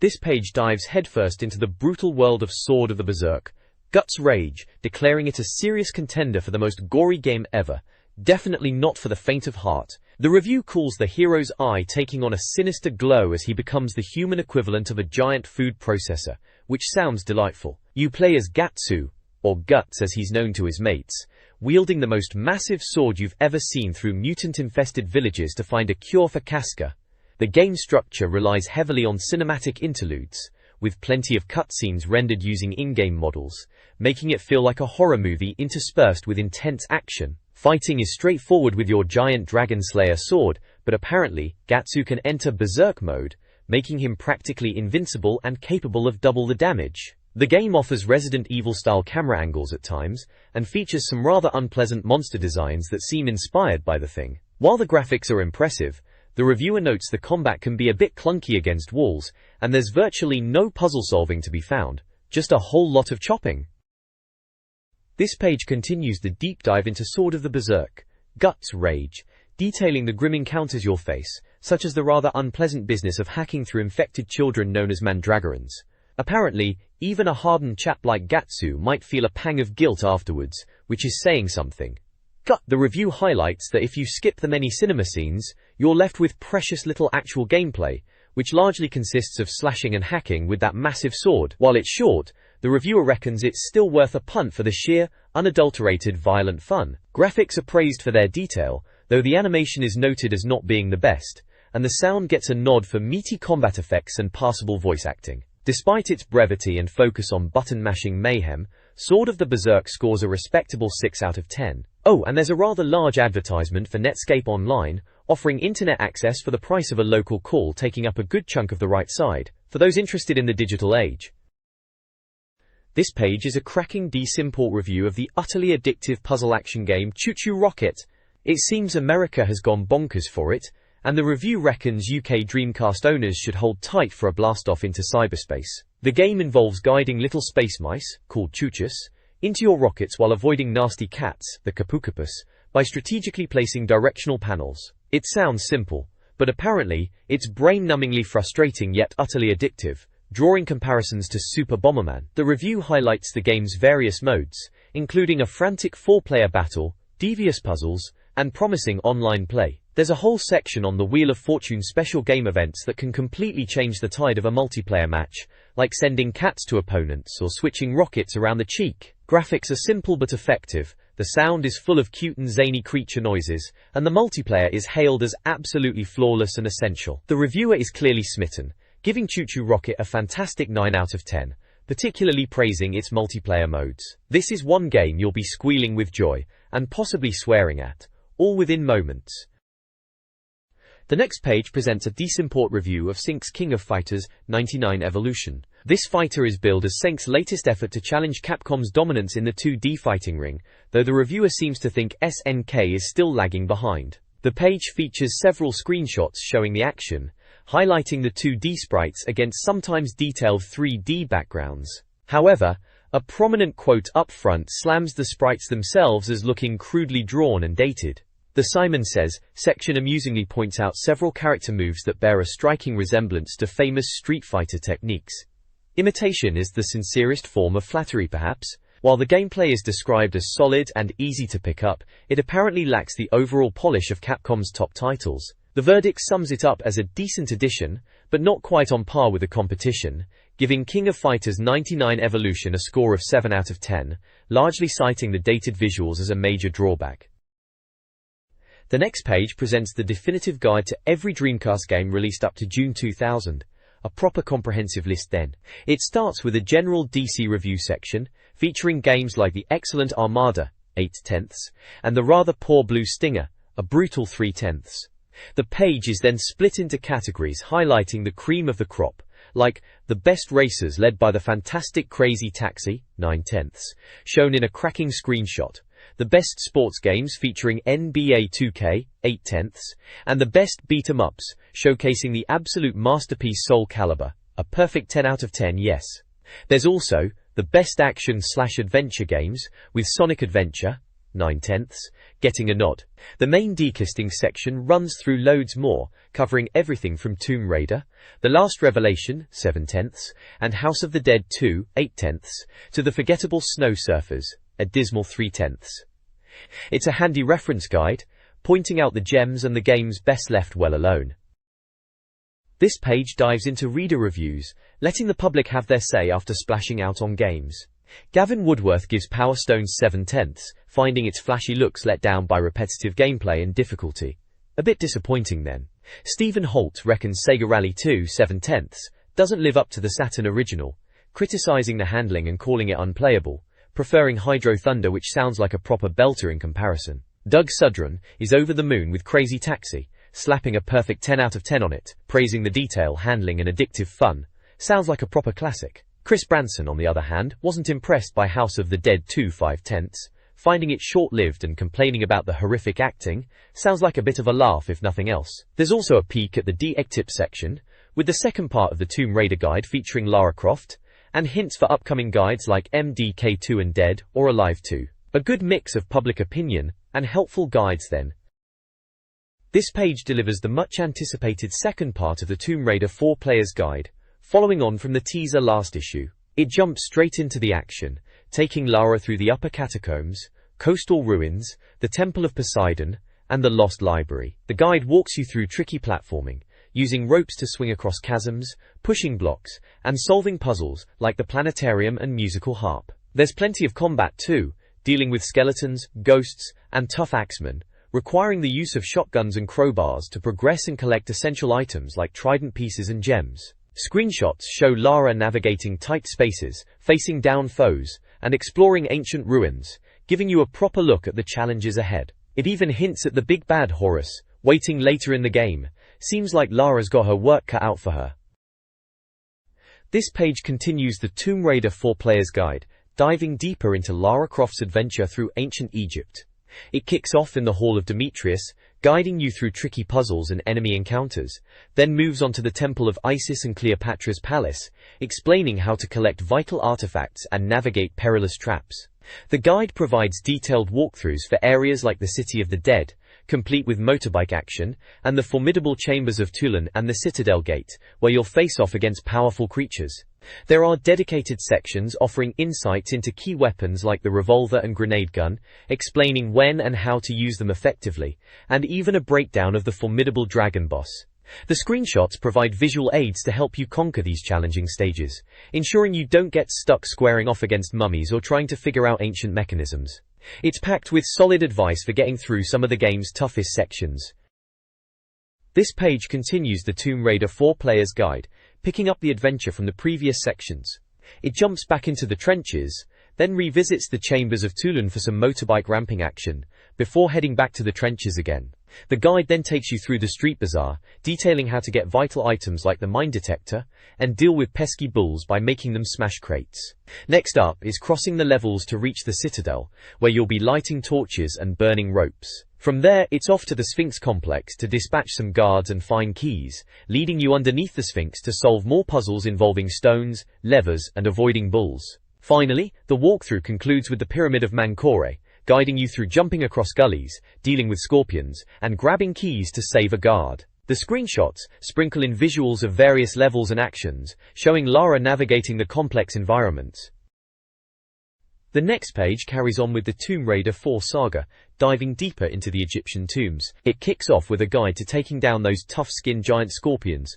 This page dives headfirst into the brutal world of Sword of the Berserk, Guts Rage, declaring it a serious contender for the most gory game ever, definitely not for the faint of heart. The review calls the hero's eye taking on a sinister glow as he becomes the human equivalent of a giant food processor, which sounds delightful. You play as Gatsu, or Guts as he's known to his mates, wielding the most massive sword you've ever seen through mutant-infested villages to find a cure for Casca. The game structure relies heavily on cinematic interludes, with plenty of cutscenes rendered using in-game models, making it feel like a horror movie interspersed with intense action. Fighting is straightforward with your giant Dragon Slayer sword, but apparently, Gatsu can enter Berserk mode, making him practically invincible and capable of double the damage. The game offers Resident Evil-style camera angles at times, and features some rather unpleasant monster designs that seem inspired by the thing. While the graphics are impressive, the reviewer notes the combat can be a bit clunky against walls, and there's virtually no puzzle solving to be found, just a whole lot of chopping. This page continues the deep dive into Sword of the Berserk, Guts Rage, detailing the grim encounters you'll face, such as the rather unpleasant business of hacking through infected children known as mandragorans. Apparently, even a hardened chap like Gatsu might feel a pang of guilt afterwards, which is saying something. The review highlights that if you skip the many cinema scenes, you're left with precious little actual gameplay, which largely consists of slashing and hacking with that massive sword. While it's short, the reviewer reckons it's still worth a punt for the sheer, unadulterated violent fun. Graphics are praised for their detail, though the animation is noted as not being the best, and the sound gets a nod for meaty combat effects and passable voice acting. Despite its brevity and focus on button-mashing mayhem, Sword of the Berserk scores a respectable 6 out of 10. Oh, and there's a rather large advertisement for Netscape Online, offering internet access for the price of a local call, taking up a good chunk of the right side, for those interested in the digital age. This page is a cracking D-Simport review of the utterly addictive puzzle action game Choo Choo Rocket. It seems America has gone bonkers for it, and the review reckons UK Dreamcast owners should hold tight for a blast-off into cyberspace. The game involves guiding little space mice, called choochus, into your rockets while avoiding nasty cats, the Kapukapas, by strategically placing directional panels. It sounds simple, but apparently, it's brain-numbingly frustrating yet utterly addictive, drawing comparisons to Super Bomberman. The review highlights the game's various modes, including a frantic 4-player battle, devious puzzles, and promising online play. There's a whole section on the Wheel of Fortune special game events that can completely change the tide of a multiplayer match, like sending cats to opponents or switching rockets around the cheek. Graphics are simple but effective, the sound is full of cute and zany creature noises, and the multiplayer is hailed as absolutely flawless and essential. The reviewer is clearly smitten, giving Choo Choo Rocket a fantastic 9 out of 10, particularly praising its multiplayer modes. This is one game you'll be squealing with joy, and possibly swearing at, all within moments. The next page presents a disimport review of Sync's King of Fighters 99 Evolution. This fighter is billed as Sync's latest effort to challenge Capcom's dominance in the 2D fighting ring, though the reviewer seems to think SNK is still lagging behind. The page features several screenshots showing the action, highlighting the 2D sprites against sometimes detailed 3D backgrounds. However, a prominent quote up front slams the sprites themselves as looking crudely drawn and dated. The Simon Says section amusingly points out several character moves that bear a striking resemblance to famous Street Fighter techniques. Imitation is the sincerest form of flattery perhaps. While the gameplay is described as solid and easy to pick up, it apparently lacks the overall polish of Capcom's top titles. The verdict sums it up as a decent addition, but not quite on par with the competition, giving King of Fighters 99 Evolution a score of 7 out of 10, largely citing the dated visuals as a major drawback. The next page presents the definitive guide to every Dreamcast game released up to June 2000, a proper comprehensive list then. It starts with a general DC review section, featuring games like the excellent Armada, 8/10, and the rather poor Blue Stinger, a brutal 3/10. The page is then split into categories highlighting the cream of the crop, like the best racers led by the fantastic Crazy Taxi, 9/10, shown in a cracking screenshot, the best sports games featuring NBA 2K, 8/10, and the best beat-em-ups, showcasing the absolute masterpiece Soul Calibur, a perfect 10 out of 10 yes. There's also the best action/adventure games, with Sonic Adventure, 9/10, getting a nod. The main declisting section runs through loads more, covering everything from Tomb Raider, The Last Revelation, 7/10, and House of the Dead 2, 8/10, to the forgettable Snow Surfers, a dismal 3/10. It's a handy reference guide, pointing out the gems and the games best left well alone. This page dives into reader reviews, letting the public have their say after splashing out on games. Gavin Woodworth gives Power Stone 7/10, finding its flashy looks let down by repetitive gameplay and difficulty. A bit disappointing then. Stephen Holt reckons Sega Rally 2 7/10 doesn't live up to the Saturn original, criticizing the handling and calling it unplayable, preferring Hydro Thunder, which sounds like a proper belter in comparison. Doug Sudron is over the moon with Crazy Taxi, slapping a perfect 10 out of 10 on it, praising the detail, handling and addictive fun. Sounds like a proper classic. Chris Branson, on the other hand, wasn't impressed by House of the Dead 2 5/10, finding it short-lived and complaining about the horrific acting. Sounds like a bit of a laugh if nothing else. There's also a peek at the D-Tip section, with the second part of the Tomb Raider guide featuring Lara Croft, and hints for upcoming guides like MDK2 and Dead or Alive 2. A good mix of public opinion and helpful guides then. This page delivers the much-anticipated second part of the Tomb Raider 4 Player's Guide, following on from the teaser last issue. It jumps straight into the action, taking Lara through the upper catacombs, coastal ruins, the Temple of Poseidon, and the Lost Library. The guide walks you through tricky platforming, using ropes to swing across chasms, pushing blocks, and solving puzzles like the planetarium and musical harp. There's plenty of combat too, dealing with skeletons, ghosts, and tough axemen, requiring the use of shotguns and crowbars to progress and collect essential items like trident pieces and gems. Screenshots show Lara navigating tight spaces, facing down foes, and exploring ancient ruins, giving you a proper look at the challenges ahead. It even hints at the big bad Horus, waiting later in the game. Seems like Lara's got her work cut out for her. This page continues the Tomb Raider 4 Player's Guide, diving deeper into Lara Croft's adventure through ancient Egypt. It kicks off in the Hall of Demetrius, guiding you through tricky puzzles and enemy encounters, then moves on to the Temple of Isis and Cleopatra's Palace, explaining how to collect vital artifacts and navigate perilous traps. The guide provides detailed walkthroughs for areas like the City of the Dead, complete with motorbike action, and the formidable chambers of Tulan and the Citadel Gate, where you'll face off against powerful creatures. There are dedicated sections offering insights into key weapons like the revolver and grenade gun, explaining when and how to use them effectively, and even a breakdown of the formidable dragon boss. The screenshots provide visual aids to help you conquer these challenging stages, ensuring you don't get stuck squaring off against mummies or trying to figure out ancient mechanisms. It's packed with solid advice for getting through some of the game's toughest sections. This page continues the Tomb Raider 4 Player's Guide, picking up the adventure from the previous sections. It jumps back into the trenches, then revisits the chambers of Toulon for some motorbike ramping action, before heading back to the trenches again. The guide then takes you through the street bazaar, detailing how to get vital items like the mine detector, and deal with pesky bulls by making them smash crates. Next up is crossing the levels to reach the Citadel, where you'll be lighting torches and burning ropes. From there, it's off to the Sphinx complex to dispatch some guards and find keys, leading you underneath the Sphinx to solve more puzzles involving stones, levers, and avoiding bulls. Finally, the walkthrough concludes with the Pyramid of Mancore, guiding you through jumping across gullies, dealing with scorpions, and grabbing keys to save a guard. The screenshots sprinkle in visuals of various levels and actions, showing Lara navigating the complex environments. The next page carries on with the Tomb Raider 4 saga, diving deeper into the Egyptian tombs. It kicks off with a guide to taking down those tough-skinned giant scorpions.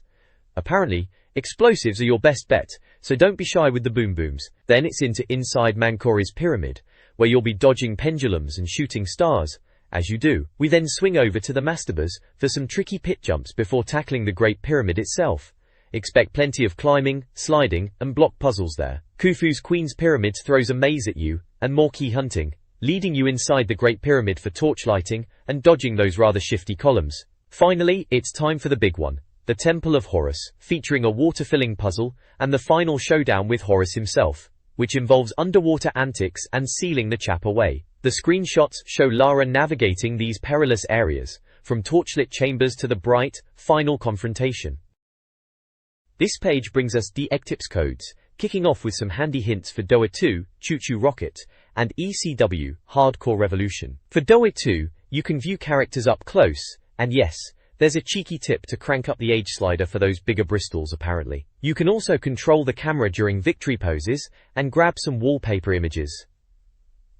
Apparently, explosives are your best bet, so don't be shy with the boom booms. Then it's inside Mancore's pyramid, where you'll be dodging pendulums and shooting stars. As you do, we then swing over to the mastabas for some tricky pit jumps before tackling the Great Pyramid itself. Expect plenty of climbing, sliding, and block puzzles there. Khufu's Queen's Pyramid throws a maze at you, and more key hunting, leading you inside the Great Pyramid for torch lighting and dodging those rather shifty columns. Finally, it's time for the big one, the Temple of Horus, featuring a water-filling puzzle and the final showdown with Horus himself, which involves underwater antics and sealing the chap away. The screenshots show Lara navigating these perilous areas, from torchlit chambers to the bright, final confrontation. This page brings us the Ectips codes, kicking off with some handy hints for Doa 2, Choo Choo Rocket, and ECW, Hardcore Revolution. For Doa 2, you can view characters up close, and yes, there's a cheeky tip to crank up the age slider for those bigger Bristols apparently. You can also control the camera during victory poses, and grab some wallpaper images.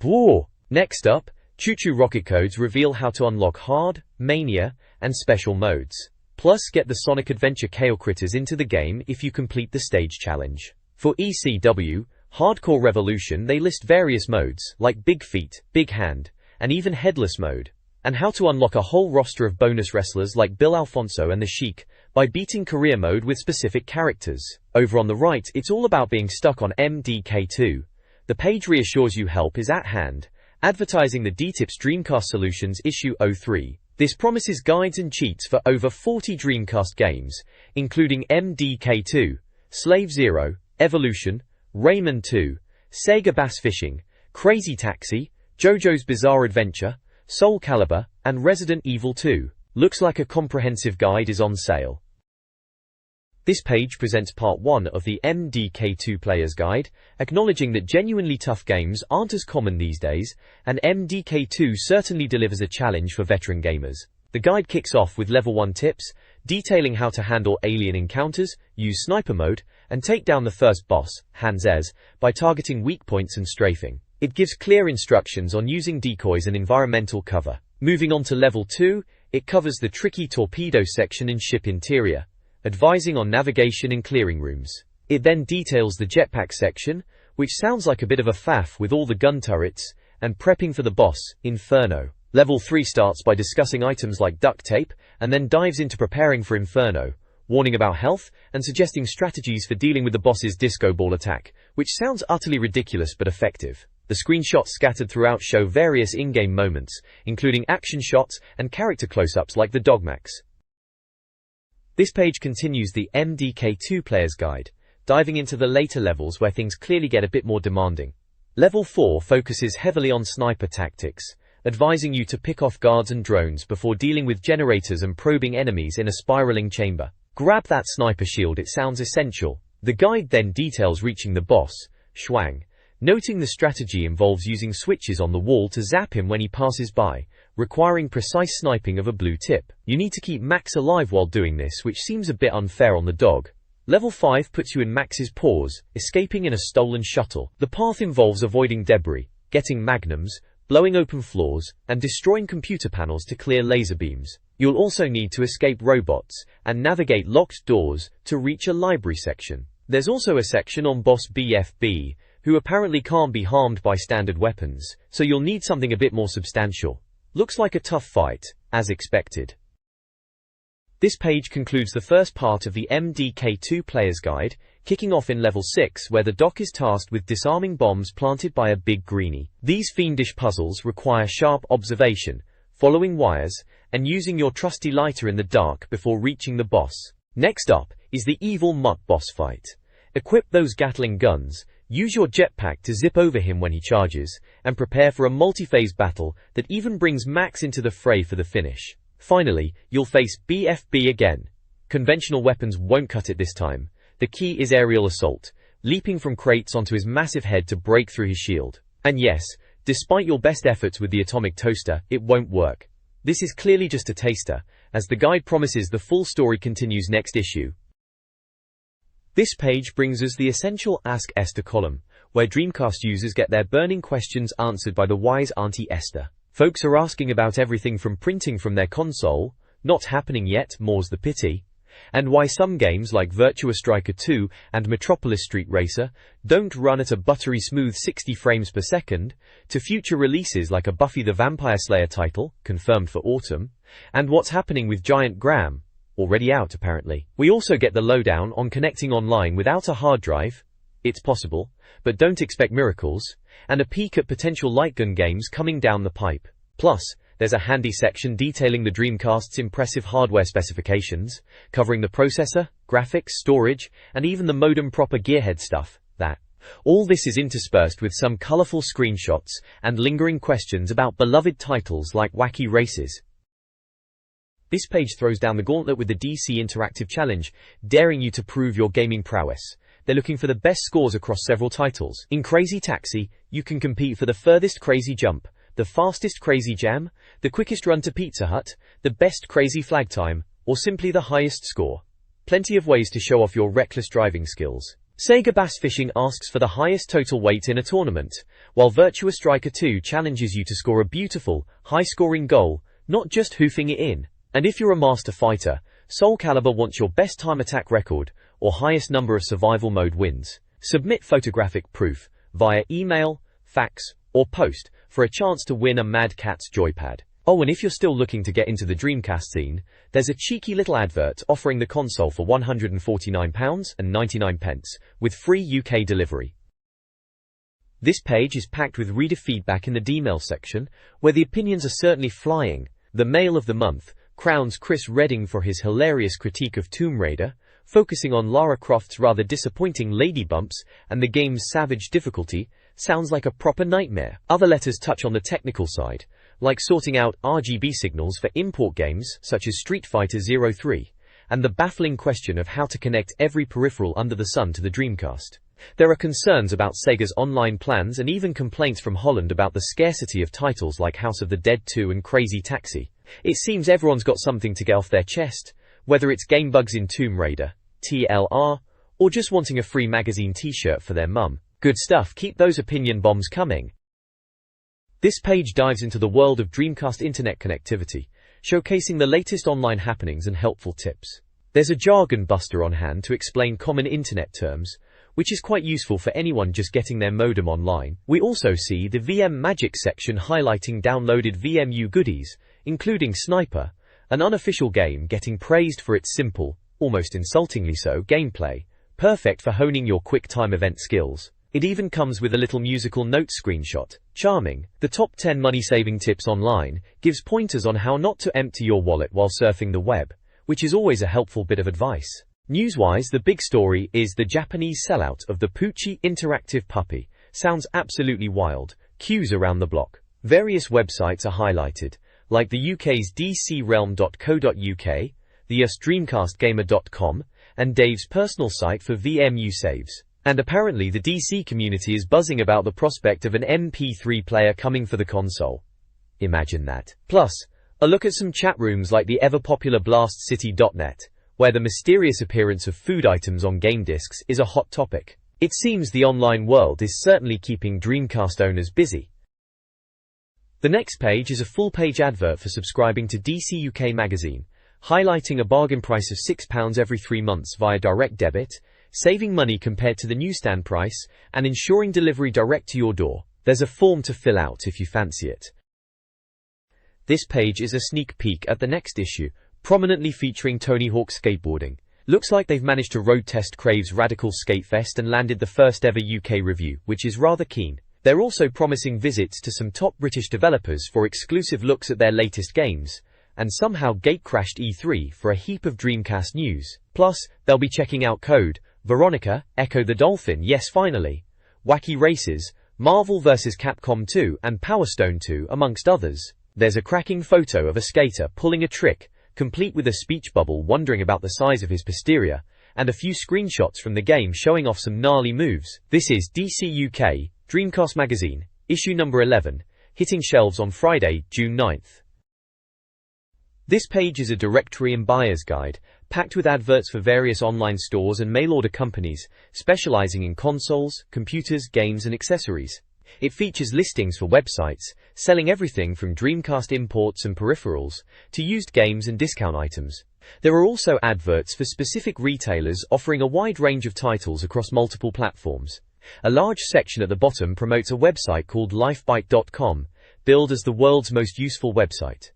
Whoa! Next up, Choo Choo Rocket codes reveal how to unlock Hard, Mania, and Special modes. Plus get the Sonic Adventure Chaos Critters into the game if you complete the stage challenge. For ECW, Hardcore Revolution they list various modes, like Big Feet, Big Hand, and even Headless mode, and how to unlock a whole roster of bonus wrestlers like Bill Alfonso and the Sheik, by beating career mode with specific characters. Over on the right, it's all about being stuck on MDK2. The page reassures you help is at hand, advertising the DTIPS Dreamcast Solutions Issue 03. This promises guides and cheats for over 40 Dreamcast games, including MDK2, Slave Zero, Evolution, Rayman 2, Sega Bass Fishing, Crazy Taxi, JoJo's Bizarre Adventure, Soul Calibur, and Resident Evil 2. Looks like a comprehensive guide is on sale. This page presents part 1 of the MDK2 Player's Guide, acknowledging that genuinely tough games aren't as common these days, and MDK2 certainly delivers a challenge for veteran gamers. The guide kicks off with Level 1 tips, detailing how to handle alien encounters, use sniper mode, and take down the first boss, Hanzez, by targeting weak points and strafing. It gives clear instructions on using decoys and environmental cover. Moving on to Level 2, it covers the tricky torpedo section in ship interior, advising on navigation in clearing rooms. It then details the jetpack section, which sounds like a bit of a faff with all the gun turrets, and prepping for the boss, Inferno. Level 3 starts by discussing items like duct tape, and then dives into preparing for Inferno, warning about health, and suggesting strategies for dealing with the boss's disco ball attack, which sounds utterly ridiculous but effective. The screenshots scattered throughout show various in-game moments, including action shots and character close-ups like the Dogmax. This page continues the MDK2 Player's Guide, diving into the later levels where things clearly get a bit more demanding. Level 4 focuses heavily on sniper tactics, advising you to pick off guards and drones before dealing with generators and probing enemies in a spiraling chamber. Grab that sniper shield, it sounds essential. The guide then details reaching the boss, Shuang, noting the strategy involves using switches on the wall to zap him when he passes by, requiring precise sniping of a blue tip. You need to keep Max alive while doing this, which seems a bit unfair on the dog. Level 5 puts you in Max's paws, escaping in a stolen shuttle. The path involves avoiding debris, getting magnums, blowing open floors, and destroying computer panels to clear laser beams. You'll also need to escape robots, and navigate locked doors to reach a library section. There's also a section on boss BFB, who apparently can't be harmed by standard weapons, so you'll need something a bit more substantial. Looks like a tough fight, as expected. This page concludes the first part of the MDK2 Player's Guide, kicking off in level 6 where the doc is tasked with disarming bombs planted by a big greenie. These fiendish puzzles require sharp observation, following wires, and using your trusty lighter in the dark before reaching the boss. Next up is the evil mutt boss fight. Equip those Gatling guns, use your jetpack to zip over him when he charges, and prepare for a multi-phase battle that even brings Max into the fray for the finish. Finally, you'll face BFB again. Conventional weapons won't cut it this time. The key is aerial assault, leaping from crates onto his massive head to break through his shield. And yes, despite your best efforts with the atomic toaster, it won't work. This is clearly just a taster, as the guide promises the full story continues next issue. This page brings us the essential Ask Esther column, where Dreamcast users get their burning questions answered by the wise Auntie Esther. Folks are asking about everything from printing from their console, not happening yet, more's the pity, and why some games like Virtua Striker 2 and Metropolis Street Racer don't run at a buttery smooth 60 frames per second, to future releases like a Buffy the Vampire Slayer title, confirmed for autumn, and what's happening with Giant Graham, already out apparently. We also get the lowdown on connecting online without a hard drive. It's possible, but don't expect miracles, and a peek at potential lightgun games coming down the pipe. Plus, there's a handy section detailing the Dreamcast's impressive hardware specifications, covering the processor, graphics, storage, and even the modem proper gearhead stuff. All this is interspersed with some colorful screenshots and lingering questions about beloved titles like Wacky Races. This page throws down the gauntlet with the DC Interactive Challenge, daring you to prove your gaming prowess. They're looking for the best scores across several titles. In Crazy Taxi, you can compete for the furthest crazy jump, the fastest crazy jam, the quickest run to Pizza Hut, the best crazy flag time, or simply the highest score. Plenty of ways to show off your reckless driving skills. Sega Bass Fishing asks for the highest total weight in a tournament, while Virtua Striker 2 challenges you to score a beautiful, high-scoring goal, not just hoofing it in. And if you're a master fighter, Soul Calibur wants your best time attack record, or highest number of survival mode wins. Submit photographic proof, via email, fax, or post, for a chance to win a Mad Catz joypad. Oh, and if you're still looking to get into the Dreamcast scene, there's a cheeky little advert offering the console for £149.99, with free UK delivery. This page is packed with reader feedback in the D-mail section, where the opinions are certainly flying. The Mail of the Month crowns Chris Redding for his hilarious critique of Tomb Raider, focusing on Lara Croft's rather disappointing lady bumps and the game's savage difficulty. Sounds like a proper nightmare. Other letters touch on the technical side, like sorting out RGB signals for import games such as Street Fighter 03, and the baffling question of how to connect every peripheral under the sun to the Dreamcast. There are concerns about Sega's online plans and even complaints from Holland about the scarcity of titles like House of the Dead 2 and Crazy Taxi. It seems everyone's got something to get off their chest, whether it's game bugs in Tomb Raider, TLR, or just wanting a free magazine t-shirt for their mum. Good stuff, keep those opinion bombs coming. This page dives into the world of Dreamcast internet connectivity, showcasing the latest online happenings and helpful tips. There's a jargon buster on hand to explain common internet terms, which is quite useful for anyone just getting their modem online. We also see the VM Magic section highlighting downloaded VMU goodies, including Sniper, an unofficial game getting praised for its simple, almost insultingly so, gameplay, perfect for honing your quick-time event skills. It even comes with a little musical note screenshot. Charming. The top 10 money-saving tips online gives pointers on how not to empty your wallet while surfing the web, which is always a helpful bit of advice. News-wise, the big story is the Japanese sellout of the Poochie interactive puppy. Sounds absolutely wild. Queues around the block. Various websites are highlighted, like the UK's dcrealm.co.uk, the US Dreamcastgamer.com, and Dave's personal site for VMU saves. And apparently the DC community is buzzing about the prospect of an MP3 player coming for the console. Imagine that. Plus, a look at some chat rooms like the ever-popular blastcity.net, where the mysterious appearance of food items on game discs is a hot topic. It seems the online world is certainly keeping Dreamcast owners busy. The next page is a full-page advert for subscribing to DC UK Magazine, highlighting a bargain price of £6 every 3 months via direct debit, saving money compared to the newsstand price, and ensuring delivery direct to your door. There's a form to fill out if you fancy it. This page is a sneak peek at the next issue, prominently featuring Tony Hawk skateboarding. Looks like they've managed to road test Crave's Radical Skatefest and landed the first ever UK review, which is rather keen. They're also promising visits to some top British developers for exclusive looks at their latest games, and somehow gatecrashed E3 for a heap of Dreamcast news. Plus, they'll be checking out Code, Veronica, Echo the Dolphin, yes finally, Wacky Races, Marvel vs. Capcom 2 and Power Stone 2 amongst others. There's a cracking photo of a skater pulling a trick, complete with a speech bubble wondering about the size of his posterior, and a few screenshots from the game showing off some gnarly moves. This is DC UK, Dreamcast Magazine, issue number 11, hitting shelves on Friday, June 9th. This page is a directory and buyer's guide, packed with adverts for various online stores and mail-order companies, specializing in consoles, computers, games and accessories. It features listings for websites, selling everything from Dreamcast imports and peripherals, to used games and discount items. There are also adverts for specific retailers offering a wide range of titles across multiple platforms. A large section at the bottom promotes a website called lifebyte.com, billed as the world's most useful website.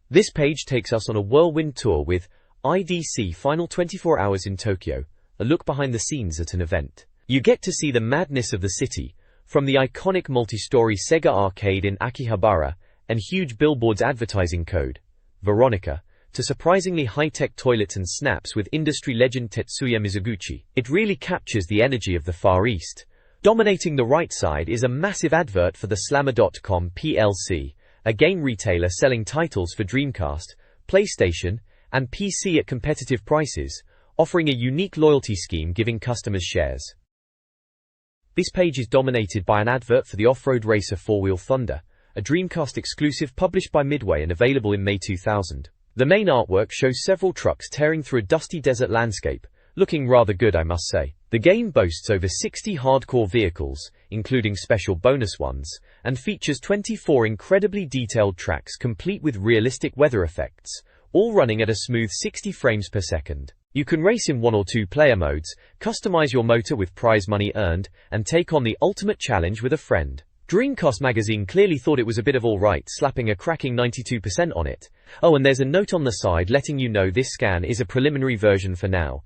This page takes us on a whirlwind tour with IDC Final 24 Hours in Tokyo, a look behind the scenes at an event. You get to see the madness of the city, from the iconic multi-story Sega arcade in Akihabara and huge billboards advertising Code, Veronica, to surprisingly high-tech toilets and snaps with industry legend Tetsuya Mizuguchi. It really captures the energy of the Far East. Dominating the right side is a massive advert for the Slammer.com plc, a game retailer selling titles for Dreamcast, PlayStation, and PC at competitive prices, offering a unique loyalty scheme giving customers shares. This page is dominated by an advert for the off-road racer 4-Wheel Thunder, a Dreamcast exclusive published by Midway and available in May 2000. The main artwork shows several trucks tearing through a dusty desert landscape, looking rather good I must say. The game boasts over 60 hardcore vehicles, including special bonus ones, and features 24 incredibly detailed tracks complete with realistic weather effects, all running at a smooth 60 frames per second. You can race in 1 or 2 player modes, customize your motor with prize money earned, and take on the ultimate challenge with a friend. Dreamcast Magazine clearly thought it was a bit of alright, slapping a cracking 92% on it. Oh, and there's a note on the side letting you know this scan is a preliminary version for now.